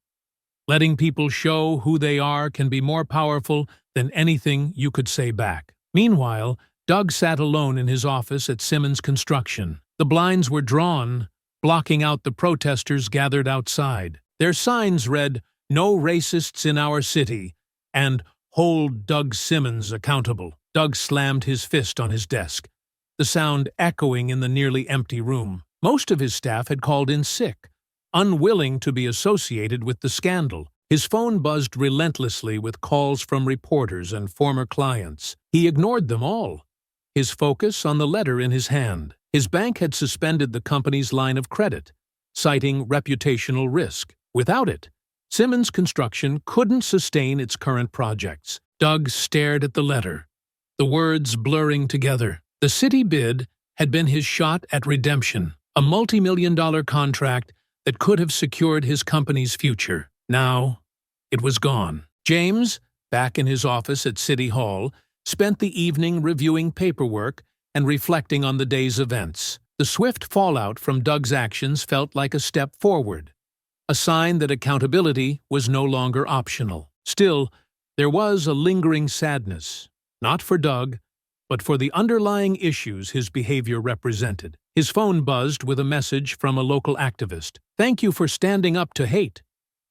Letting people show who they are can be more powerful than anything you could say back. Meanwhile, Doug sat alone in his office at Simmons Construction. The blinds were drawn, blocking out the protesters gathered outside. Their signs read, "No racists in our city," and "Hold Doug Simmons accountable." Doug slammed his fist on his desk, the sound echoing in the nearly empty room. Most of his staff had called in sick, unwilling to be associated with the scandal. His phone buzzed relentlessly with calls from reporters and former clients. He ignored them all, his focus on the letter in his hand. His bank had suspended the company's line of credit, citing reputational risk. Without it, Simmons Construction couldn't sustain its current projects. Doug stared at the letter, the words blurring together. The city bid had been his shot at redemption, a multi-million-dollar contract that could have secured his company's future. Now, it was gone. James, back in his office at City Hall, spent the evening reviewing paperwork and reflecting on the day's events. The swift fallout from Doug's actions felt like a step forward, a sign that accountability was no longer optional. Still, there was a lingering sadness, not for Doug, but for the underlying issues his behavior represented. His phone buzzed with a message from a local activist. "Thank you for standing up to hate.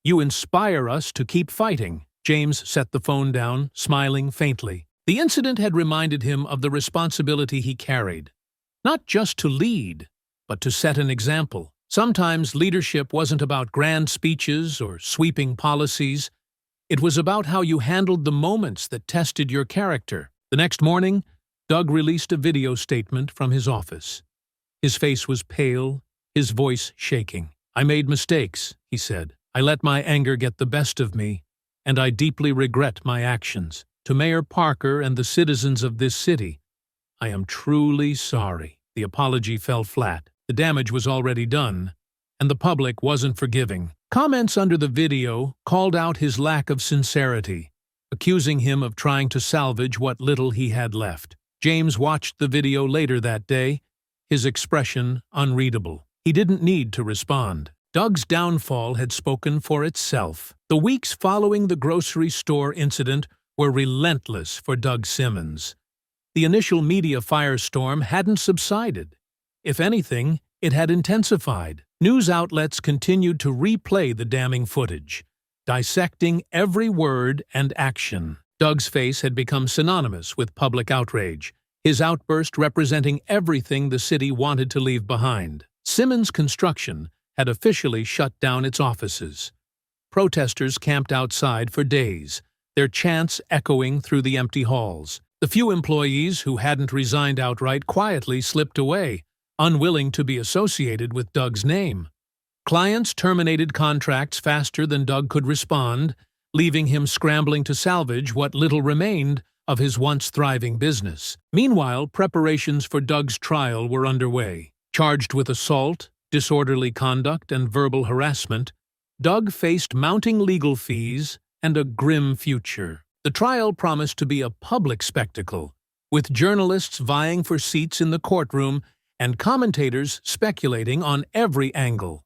You inspire us to keep fighting." James set the phone down, smiling faintly. The incident had reminded him of the responsibility he carried, not just to lead, but to set an example. Sometimes leadership wasn't about grand speeches or sweeping policies. It was about how you handled the moments that tested your character. The next morning, Doug released a video statement from his office. His face was pale, his voice shaking. "I made mistakes," he said. "I let my anger get the best of me, and I deeply regret my actions. To Mayor Parker and the citizens of this city, I am truly sorry." The apology fell flat. The damage was already done, and the public wasn't forgiving. Comments under the video called out his lack of sincerity, accusing him of trying to salvage what little he had left. James watched the video later that day, his expression unreadable. He didn't need to respond. Doug's downfall had spoken for itself. The weeks following the grocery store incident were relentless for Doug Simmons. The initial media firestorm hadn't subsided. If anything, it had intensified. News outlets continued to replay the damning footage, dissecting every word and action. Doug's face had become synonymous with public outrage, his outburst representing everything the city wanted to leave behind. Simmons Construction had officially shut down its offices. Protesters camped outside for days, their chants echoing through the empty halls. The few employees who hadn't resigned outright quietly slipped away, unwilling to be associated with Doug's name. Clients terminated contracts faster than Doug could respond, leaving him scrambling to salvage what little remained of his once thriving business. Meanwhile, preparations for Doug's trial were underway. Charged with assault, disorderly conduct, and verbal harassment, Doug faced mounting legal fees and a grim future. The trial promised to be a public spectacle, with journalists vying for seats in the courtroom and commentators speculating on every angle.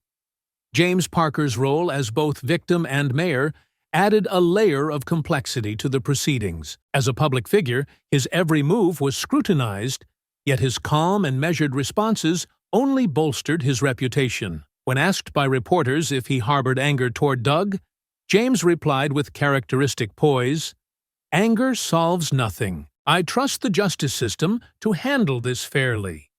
James Parker's role as both victim and mayor added a layer of complexity to the proceedings. As a public figure, his every move was scrutinized, yet his calm and measured responses only bolstered his reputation. When asked by reporters if he harbored anger toward Doug, James replied with characteristic poise, "Anger solves nothing. I trust the justice system to handle this fairly,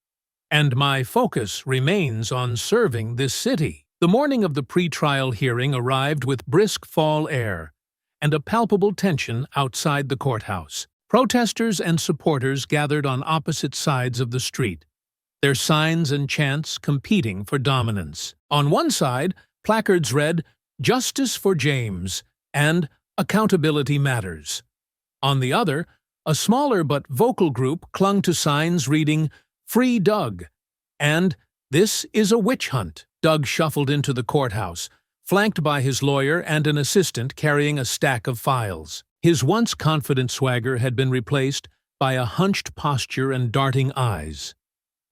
and my focus remains on serving this city." The morning of the pre-trial hearing arrived with brisk fall air and a palpable tension outside the courthouse. Protesters and supporters gathered on opposite sides of the street, their signs and chants competing for dominance. On one side, placards read, "Justice for James," and "Accountability Matters." On the other, a smaller but vocal group clung to signs reading, "Free Doug," and "This is a witch hunt." Doug shuffled into the courthouse, flanked by his lawyer and an assistant carrying a stack of files. His once confident swagger had been replaced by a hunched posture and darting eyes.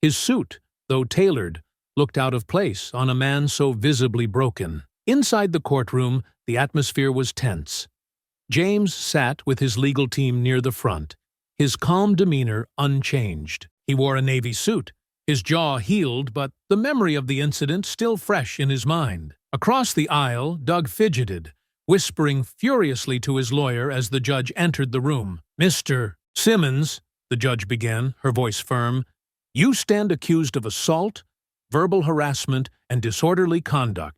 His suit, though tailored, looked out of place on a man so visibly broken. Inside the courtroom, the atmosphere was tense. James sat with his legal team near the front, his calm demeanor unchanged. He wore a navy suit, his jaw healed, but the memory of the incident still fresh in his mind. Across the aisle, Doug fidgeted, whispering furiously to his lawyer as the judge entered the room. "Mr. Simmons," the judge began, her voice firm, "you stand accused of assault, verbal harassment, and disorderly conduct.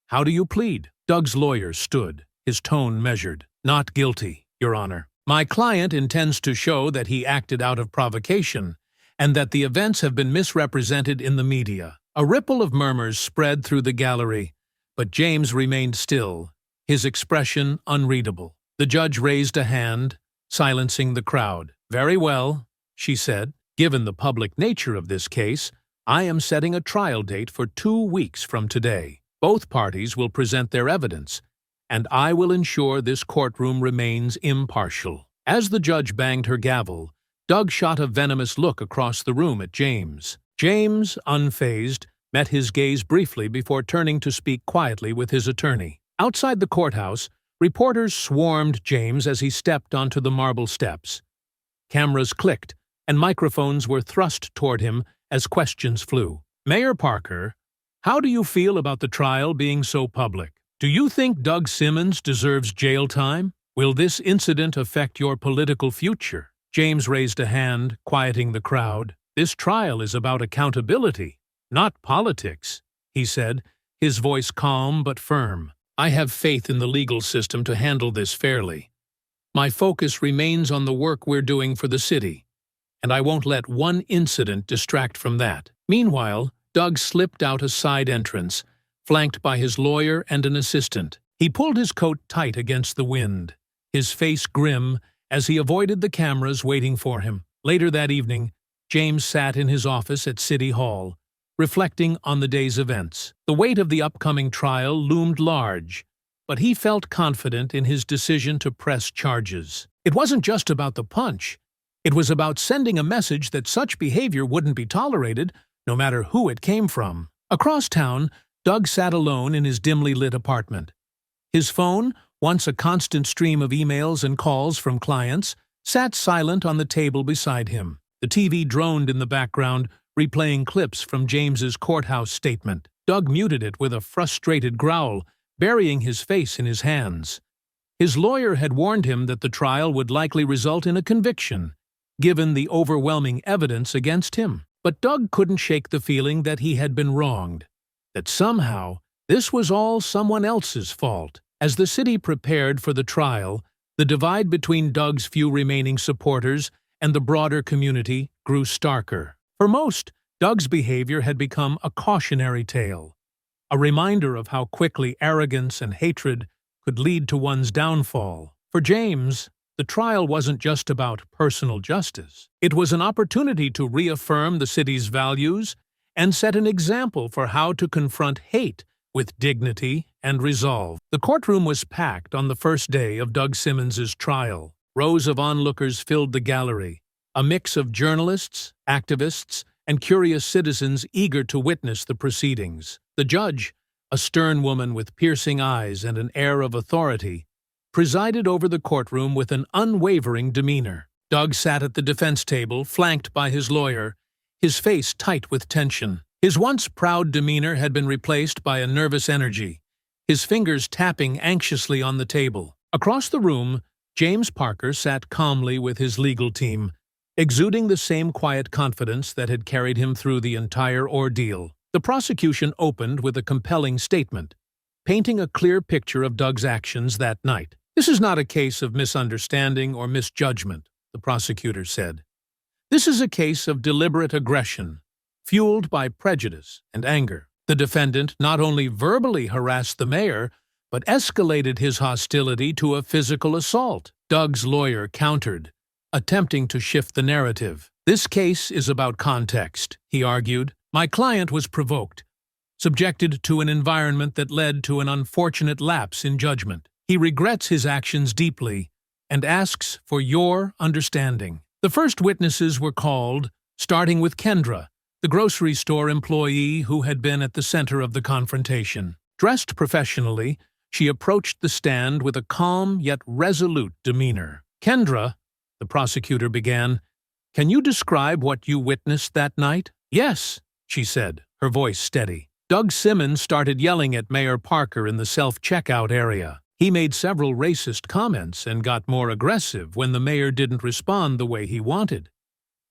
How do you plead?" Doug's lawyer stood, his tone measured. "Not guilty, Your Honor. My client intends to show that he acted out of provocation and that the events have been misrepresented in the media." A ripple of murmurs spread through the gallery, but James remained still, his expression unreadable. The judge raised a hand, silencing the crowd. "Very well," she said. "Given the public nature of this case, I am setting a trial date for 2 weeks from today. Both parties will present their evidence, and I will ensure this courtroom remains impartial." As the judge banged her gavel, Doug shot a venomous look across the room at James. James, unfazed, met his gaze briefly before turning to speak quietly with his attorney. Outside the courthouse, reporters swarmed James as he stepped onto the marble steps. Cameras clicked, and microphones were thrust toward him as questions flew. "Mayor Parker, how do you feel about the trial being so public? Do you think Doug Simmons deserves jail time? Will this incident affect your political future?" James raised a hand, quieting the crowd. "This trial is about accountability, not politics," he said, his voice calm but firm. "I have faith in the legal system to handle this fairly. My focus remains on the work we're doing for the city, and I won't let one incident distract from that." Meanwhile, Doug slipped out a side entrance, flanked by his lawyer and an assistant. He pulled his coat tight against the wind, his face grim as he avoided the cameras waiting for him. Later that evening, James sat in his office at City Hall, reflecting on the day's events. The weight of the upcoming trial loomed large, but he felt confident in his decision to press charges. It wasn't just about the punch. It was about sending a message that such behavior wouldn't be tolerated, no matter who it came from. Across town, Doug sat alone in his dimly lit apartment. His phone, once a constant stream of emails and calls from clients, sat silent on the table beside him. The TV droned in the background, replaying clips from James's courthouse statement. Doug muted it with a frustrated growl, burying his face in his hands. His lawyer had warned him that the trial would likely result in a conviction, given the overwhelming evidence against him. But Doug couldn't shake the feeling that he had been wronged, that somehow this was all someone else's fault. As the city prepared for the trial, the divide between Doug's few remaining supporters and the broader community grew starker. For most, Doug's behavior had become a cautionary tale, a reminder of how quickly arrogance and hatred could lead to one's downfall. For James, the trial wasn't just about personal justice. It was an opportunity to reaffirm the city's values and set an example for how to confront hate with dignity and resolve. The courtroom was packed on the first day of Doug Simmons's trial. Rows of onlookers filled the gallery, a mix of journalists, activists, and curious citizens eager to witness the proceedings. The judge, a stern woman with piercing eyes and an air of authority, presided over the courtroom with an unwavering demeanor. Doug sat at the defense table, flanked by his lawyer, his face tight with tension. His once proud demeanor had been replaced by a nervous energy, his fingers tapping anxiously on the table. Across the room, James Parker sat calmly with his legal team, exuding the same quiet confidence that had carried him through the entire ordeal. The prosecution opened with a compelling statement, painting a clear picture of Doug's actions that night. "This is not a case of misunderstanding or misjudgment," the prosecutor said. "This is a case of deliberate aggression, fueled by prejudice and anger. The defendant not only verbally harassed the mayor, but escalated his hostility to a physical assault." Doug's lawyer countered, attempting to shift the narrative. "This case is about context," he argued. "My client was provoked, subjected to an environment that led to an unfortunate lapse in judgment. He regrets his actions deeply and asks for your understanding." The first witnesses were called, starting with Kendra, the grocery store employee who had been at the center of the confrontation. Dressed professionally, she approached the stand with a calm yet resolute demeanor. "Kendra," the prosecutor began, "can you describe what you witnessed that night?" "Yes," she said, her voice steady. Doug Simmons started yelling at Mayor Parker in the self-checkout area. He made several racist comments and got more aggressive when the mayor didn't respond the way he wanted.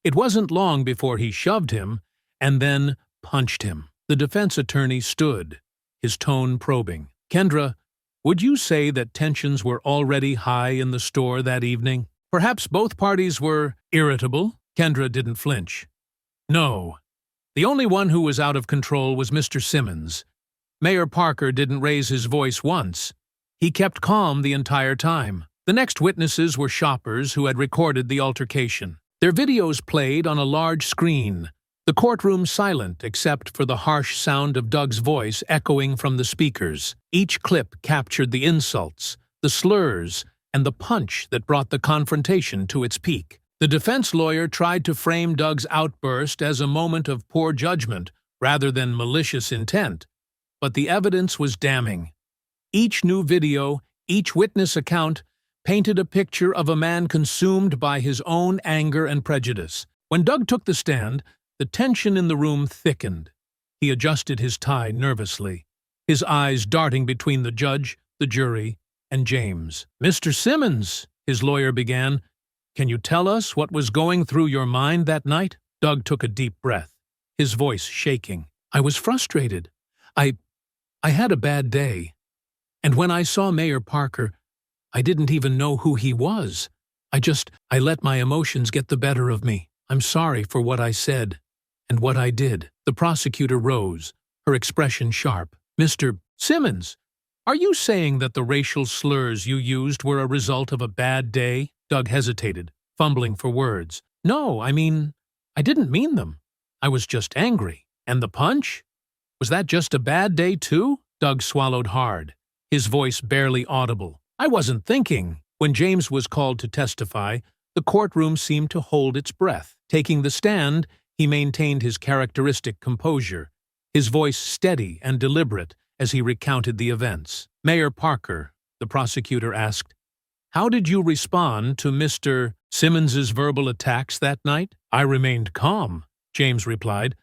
It wasn't long before he shoved him and then punched him. The defense attorney stood, his tone probing. "Kendra, would you say that tensions were already high in the store that evening? Perhaps both parties were irritable?" Kendra didn't flinch. "No. The only one who was out of control was Mr. Simmons. Mayor Parker didn't raise his voice once. He kept calm the entire time." The next witnesses were shoppers who had recorded the altercation. Their videos played on a large screen, the courtroom silent except for the harsh sound of Doug's voice echoing from the speakers. Each clip captured the insults, the slurs, and the punch that brought the confrontation to its peak. The defense lawyer tried to frame Doug's outburst as a moment of poor judgment rather than malicious intent, but the evidence was damning. Each new video, each witness account, painted a picture of a man consumed by his own anger and prejudice. When Doug took the stand, the tension in the room thickened. He adjusted his tie nervously, his eyes darting between the judge, the jury, and James. "Mr. Simmons," his lawyer began, "can you tell us what was going through your mind that night?" Doug took a deep breath, his voice shaking. "I was frustrated. I had a bad day. And when I saw Mayor Parker, I didn't even know who he was. I let my emotions get the better of me. I'm sorry for what I said and what I did." The prosecutor rose, her expression sharp. "Mr. Simmons, are you saying that the racial slurs you used were a result of a bad day?" Doug hesitated, fumbling for words. "No, I didn't mean them. I was just angry. And the punch? Was that just a bad day too?" Doug swallowed hard, his voice barely audible. "I wasn't thinking." When James was called to testify, the courtroom seemed to hold its breath. Taking the stand, he maintained his characteristic composure, his voice steady and deliberate as he recounted the events. "Mayor Parker," the prosecutor asked, "how did you respond to Mr. Simmons's verbal attacks that night?" "I remained calm," James replied.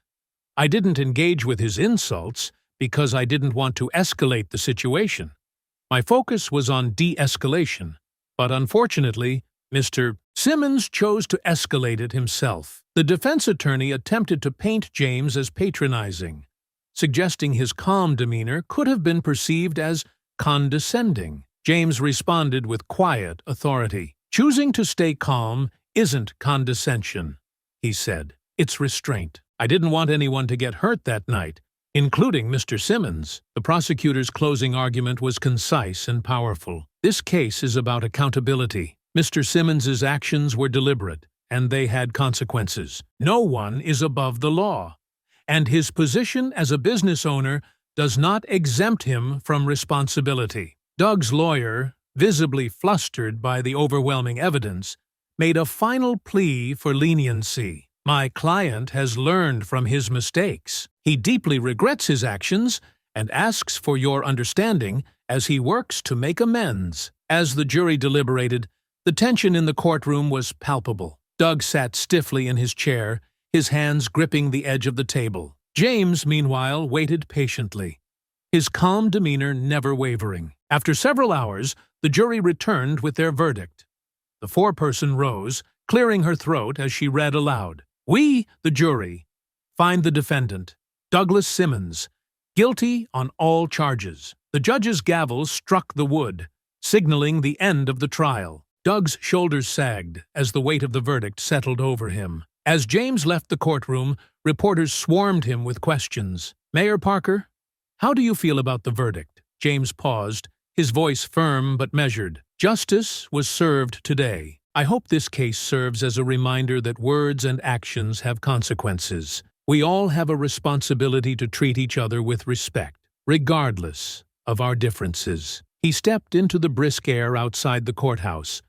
"I didn't engage with his insults because I didn't want to escalate the situation. My focus was on de-escalation, but unfortunately, Mr. Simmons chose to escalate it himself." The defense attorney attempted to paint James as patronizing, suggesting his calm demeanor could have been perceived as condescending. James responded with quiet authority. "Choosing to stay calm isn't condescension," he said. "It's restraint. I didn't want anyone to get hurt that night, including Mr. Simmons." The prosecutor's closing argument was concise and powerful. "This case is about accountability. Mr. Simmons's actions were deliberate, and they had consequences. No one is above the law, and his position as a business owner does not exempt him from responsibility." Doug's lawyer, visibly flustered by the overwhelming evidence, made a final plea for leniency. "My client has learned from his mistakes. He deeply regrets his actions and asks for your understanding as he works to make amends." As the jury deliberated, the tension in the courtroom was palpable. Doug sat stiffly in his chair, his hands gripping the edge of the table. James, meanwhile, waited patiently, his calm demeanor never wavering. After several hours, the jury returned with their verdict. The foreperson rose, clearing her throat as she read aloud. "We, the jury, find the defendant, Douglas Simmons, guilty on all charges." The judge's gavel struck the wood, signaling the end of the trial. Doug's shoulders sagged as the weight of the verdict settled over him. As James left the courtroom, reporters swarmed him with questions. "Mayor Parker, how do you feel about the verdict?" James paused, his voice firm but measured. "Justice was served today. I hope this case serves as a reminder that words and actions have consequences. We all have a responsibility to treat each other with respect, regardless of our differences." He stepped into the brisk air outside the courthouse,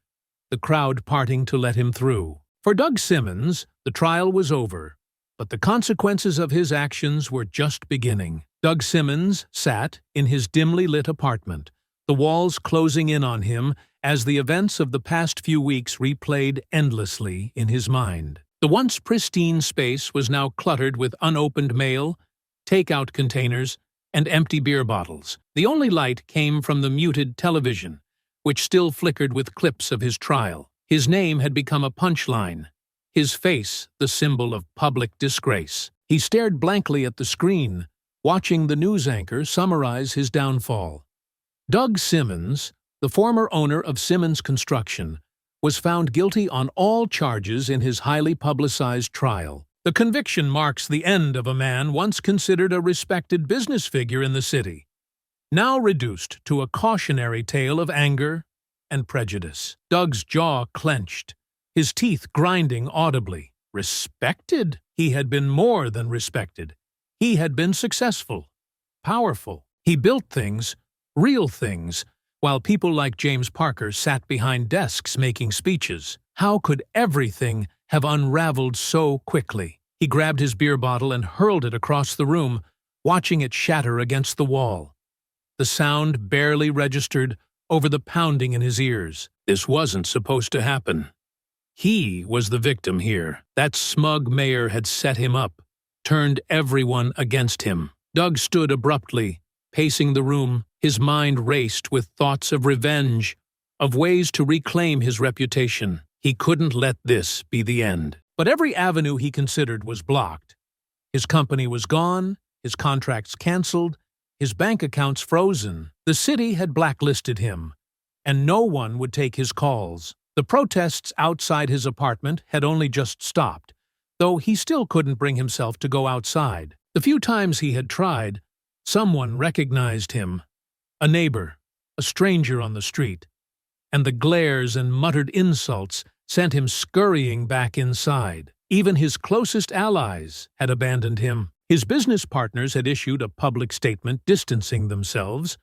the crowd parting to let him through. For Doug Simmons, the trial was over, But the consequences of his actions were just beginning. Doug Simmons sat in his dimly lit apartment, the walls closing in on him as the events of the past few weeks replayed endlessly in his mind. The once pristine space was now cluttered with unopened mail, takeout containers, and empty beer bottles. The only light came from the muted television, which still flickered with clips of his trial. His name had become a punchline, his face the symbol of public disgrace. He stared blankly at the screen, watching the news anchor summarize his downfall. Doug Simmons, the former owner of Simmons Construction, was found guilty on all charges in his highly publicized trial. The conviction marks the end of a man once considered a respected business figure in the city, now reduced to a cautionary tale of anger and prejudice. Doug's jaw clenched, his teeth grinding audibly. Respected? He had been more than respected. He had been successful, powerful. He built things, real things, while people like James Parker sat behind desks making speeches. How could everything have unraveled so quickly? He grabbed his beer bottle and hurled it across the room, watching it shatter against the wall. The sound barely registered over the pounding in his ears. This wasn't supposed to happen. He was the victim here. That smug mayor had set him up, turned everyone against him. Doug stood abruptly, pacing the room. His mind raced with thoughts of revenge, of ways to reclaim his reputation. He couldn't let this be the end. But every avenue he considered was blocked. His company was gone, his contracts canceled, his bank accounts frozen. The city had blacklisted him, and no one would take his calls. The protests outside his apartment had only just stopped, though he still couldn't bring himself to go outside. The few times he had tried, someone recognized him. A neighbor, a stranger on the street, and the glares and muttered insults sent him scurrying back inside. Even his closest allies had abandoned him. His business partners had issued a public statement distancing themselves,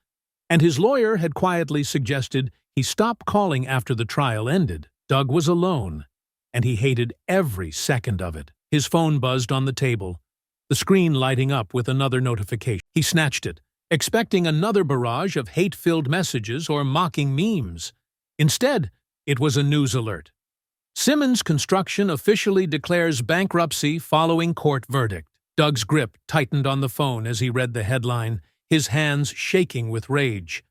and his lawyer had quietly suggested he stop calling after the trial ended. Doug was alone, and he hated every second of it. His phone buzzed on the table, the screen lighting up with another notification. He snatched it, expecting another barrage of hate-filled messages or mocking memes. Instead, it was a news alert. Simmons Construction officially declares bankruptcy following court verdict. Doug's grip tightened on the phone as he read the headline, his hands shaking with rage.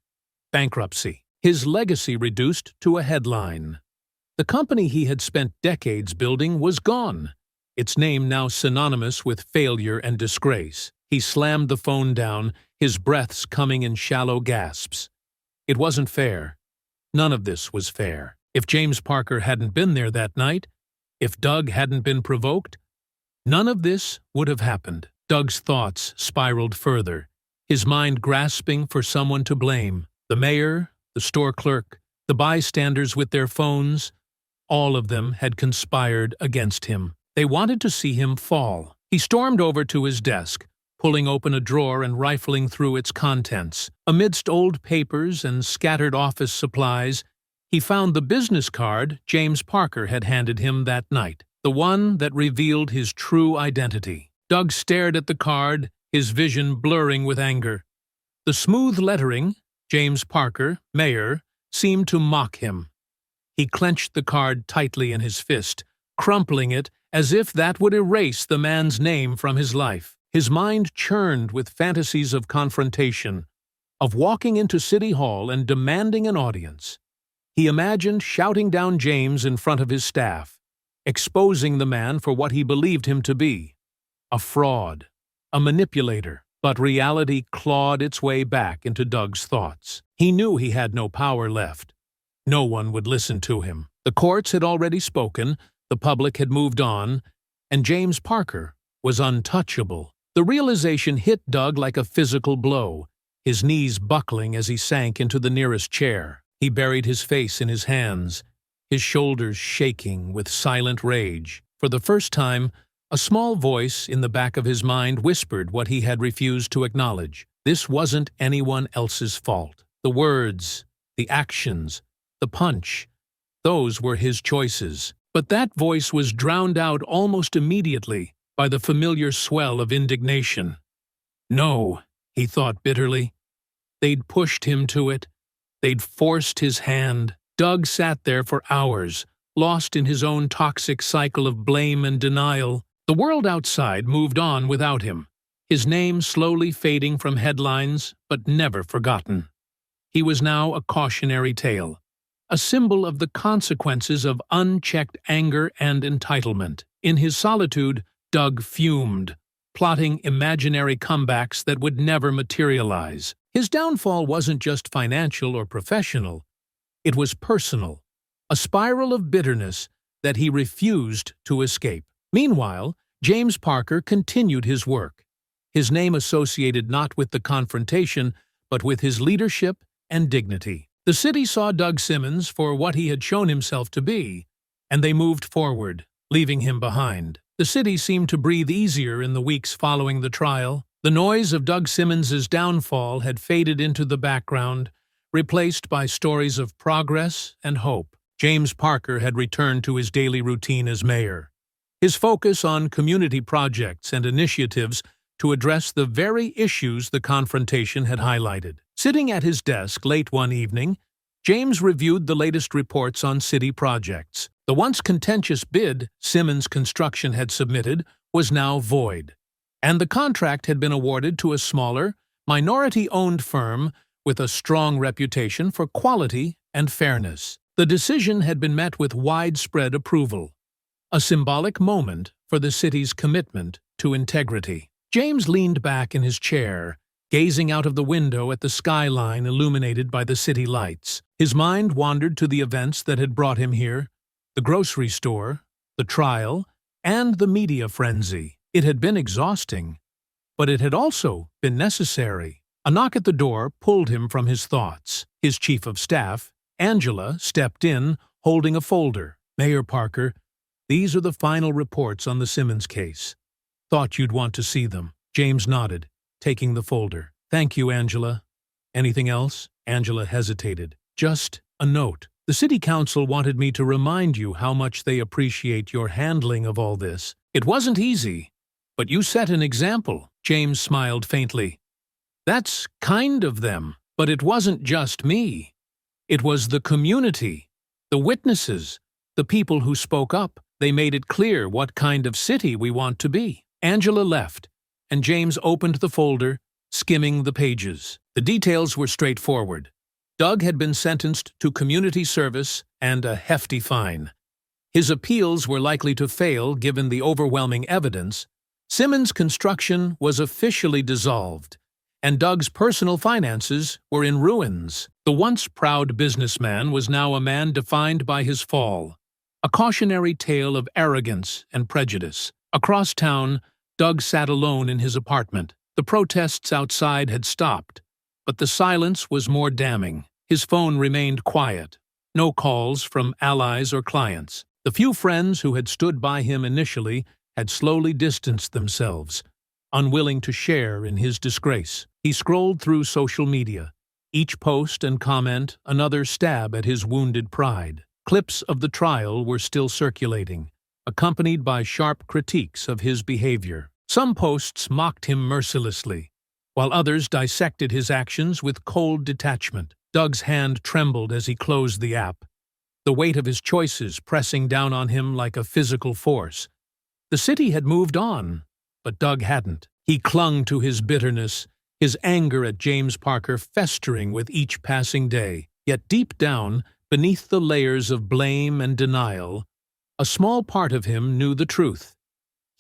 Bankruptcy. His legacy reduced to a headline. The company he had spent decades building was gone, its name now synonymous with failure and disgrace. He slammed the phone down, his breaths coming in shallow gasps. It wasn't fair. None of this was fair. If James Parker hadn't been there that night, if Doug hadn't been provoked, none of this would have happened. Doug's thoughts spiraled further, his mind grasping for someone to blame. The mayor, the store clerk, the bystanders with their phones, all of them had conspired against him. They wanted to see him fall. He stormed over to his desk, pulling open a drawer and rifling through its contents. Amidst old papers and scattered office supplies, he found the business card James Parker had handed him that night, the one that revealed his true identity. Doug stared at the card, his vision blurring with anger. The smooth lettering, James Parker, Mayor, seemed to mock him. He clenched the card tightly in his fist, crumpling it as if that would erase the man's name from his life. His mind churned with fantasies of confrontation, of walking into City Hall and demanding an audience. He imagined shouting down James in front of his staff, exposing the man for what he believed him to be, a fraud, a manipulator. But reality clawed its way back into Doug's thoughts. He knew he had no power left. No one would listen to him. The courts had already spoken, the public had moved on, and James Parker was untouchable. The realization hit Doug like a physical blow, his knees buckling as he sank into the nearest chair. He buried his face in his hands, his shoulders shaking with silent rage. For the first time, a small voice in the back of his mind whispered what he had refused to acknowledge. This wasn't anyone else's fault. The words, the actions, the punch, those were his choices. But that voice was drowned out almost immediately by the familiar swell of indignation. No, he thought bitterly. They'd pushed him to it. They'd forced his hand. Doug sat there for hours, lost in his own toxic cycle of blame and denial. The world outside moved on without him, his name slowly fading from headlines, but never forgotten. He was now a cautionary tale, a symbol of the consequences of unchecked anger and entitlement. In his solitude, Doug fumed, plotting imaginary comebacks that would never materialize. His downfall wasn't just financial or professional, it was personal, a spiral of bitterness that he refused to escape. Meanwhile, James Parker continued his work, his name associated not with the confrontation, but with his leadership and dignity. The city saw Doug Simmons for what he had shown himself to be, and they moved forward, leaving him behind. The city seemed to breathe easier in the weeks following the trial. The noise of Doug Simmons's downfall had faded into the background, replaced by stories of progress and hope. James Parker had returned to his daily routine as mayor, his focus on community projects and initiatives to address the very issues the confrontation had highlighted. Sitting at his desk late one evening, James reviewed the latest reports on city projects. The once contentious bid Simmons Construction had submitted was now void, and the contract had been awarded to a smaller, minority-owned firm with a strong reputation for quality and fairness. The decision had been met with widespread approval, a symbolic moment for the city's commitment to integrity. James leaned back in his chair, gazing out of the window at the skyline illuminated by the city lights. His mind wandered to the events that had brought him here: the grocery store, the trial, and the media frenzy. It had been exhausting, but it had also been necessary. A knock at the door pulled him from his thoughts. His chief of staff, Angela, stepped in, holding a folder. "Mayor Parker, these are the final reports on the Simmons case. Thought you'd want to see them." James nodded, taking the folder. "Thank you, Angela. Anything else?" Angela hesitated. "Just a note. The city council wanted me to remind you how much they appreciate your handling of all this. It wasn't easy, but you set an example." James smiled faintly. "That's kind of them, but it wasn't just me. It was the community, the witnesses, the people who spoke up. They made it clear what kind of city we want to be." Angela left, and James opened the folder, skimming the pages. The details were straightforward. Doug had been sentenced to community service and a hefty fine. His appeals were likely to fail given the overwhelming evidence. Simmons Construction was officially dissolved, and Doug's personal finances were in ruins. The once proud businessman was now a man defined by his fall, a cautionary tale of arrogance and prejudice. Across town, Doug sat alone in his apartment. The protests outside had stopped, but the silence was more damning. His phone remained quiet. No calls from allies or clients. The few friends who had stood by him initially had slowly distanced themselves, unwilling to share in his disgrace. He scrolled through social media, each post and comment another stab at his wounded pride. Clips of the trial were still circulating, accompanied by sharp critiques of his behavior. Some posts mocked him mercilessly, while others dissected his actions with cold detachment. Doug's hand trembled as he closed the app, the weight of his choices pressing down on him like a physical force. The city had moved on, but Doug hadn't. He clung to his bitterness, his anger at James Parker festering with each passing day. Yet deep down, beneath the layers of blame and denial, a small part of him knew the truth.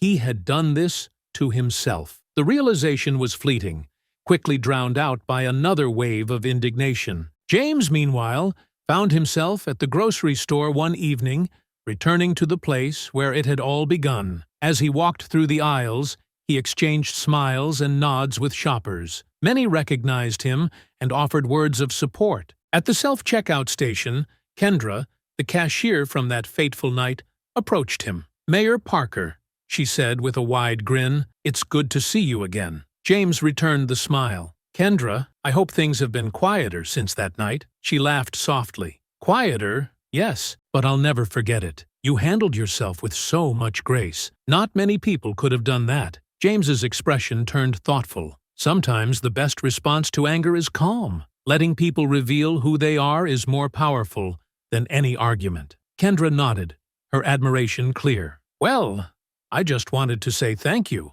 He had done this to himself. The realization was fleeting, quickly drowned out by another wave of indignation. James, meanwhile, found himself at the grocery store one evening, returning to the place where it had all begun. As he walked through the aisles, he exchanged smiles and nods with shoppers. Many recognized him and offered words of support. At the self-checkout station, Kendra, the cashier from that fateful night, approached him. "Mayor Parker," she said with a wide grin, "it's good to see you again." James returned the smile. "Kendra, I hope things have been quieter since that night." She laughed softly. "Quieter? Yes, but I'll never forget it. You handled yourself with so much grace. Not many people could have done that. James's expression turned thoughtful. Sometimes the best response to anger is calm. Letting people reveal who they are is more powerful than any argument. Kendra nodded, her admiration clear. Well, I just wanted to say thank you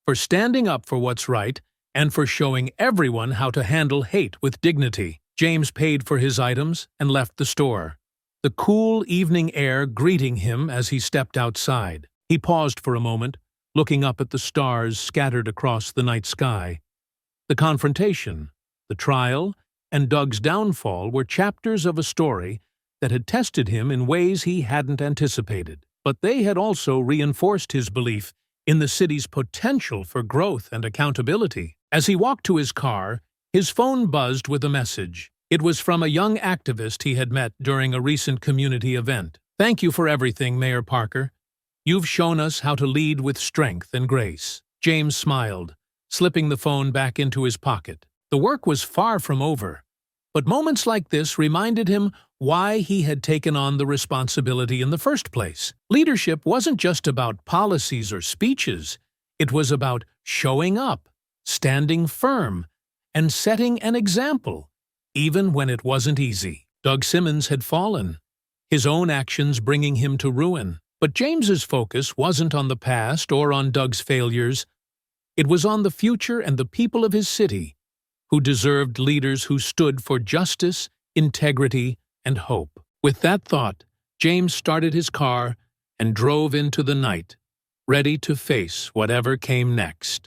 for standing up for what's right and for showing everyone how to handle hate with dignity. James paid for his items and left the store, the cool evening air greeting him as he stepped outside. He paused for a moment, looking up at the stars scattered across the night sky. The confrontation, the trial, and Doug's downfall were chapters of a story that had tested him in ways he hadn't anticipated. But they had also reinforced his belief in the city's potential for growth and accountability. As he walked to his car, his phone buzzed with a message. It was from a young activist he had met during a recent community event. "Thank you for everything, Mayor Parker. You've shown us how to lead with strength and grace." James smiled, slipping the phone back into his pocket. The work was far from over, but moments like this reminded him why he had taken on the responsibility in the first place. Leadership wasn't just about policies or speeches. It was about showing up, standing firm, and setting an example, even when it wasn't easy. Doug Simmons had fallen, his own actions bringing him to ruin. But James's focus wasn't on the past or on Doug's failures. It was on the future and the people of his city, who deserved leaders who stood for justice, integrity, and hope. With that thought, James started his car and drove into the night, ready to face whatever came next.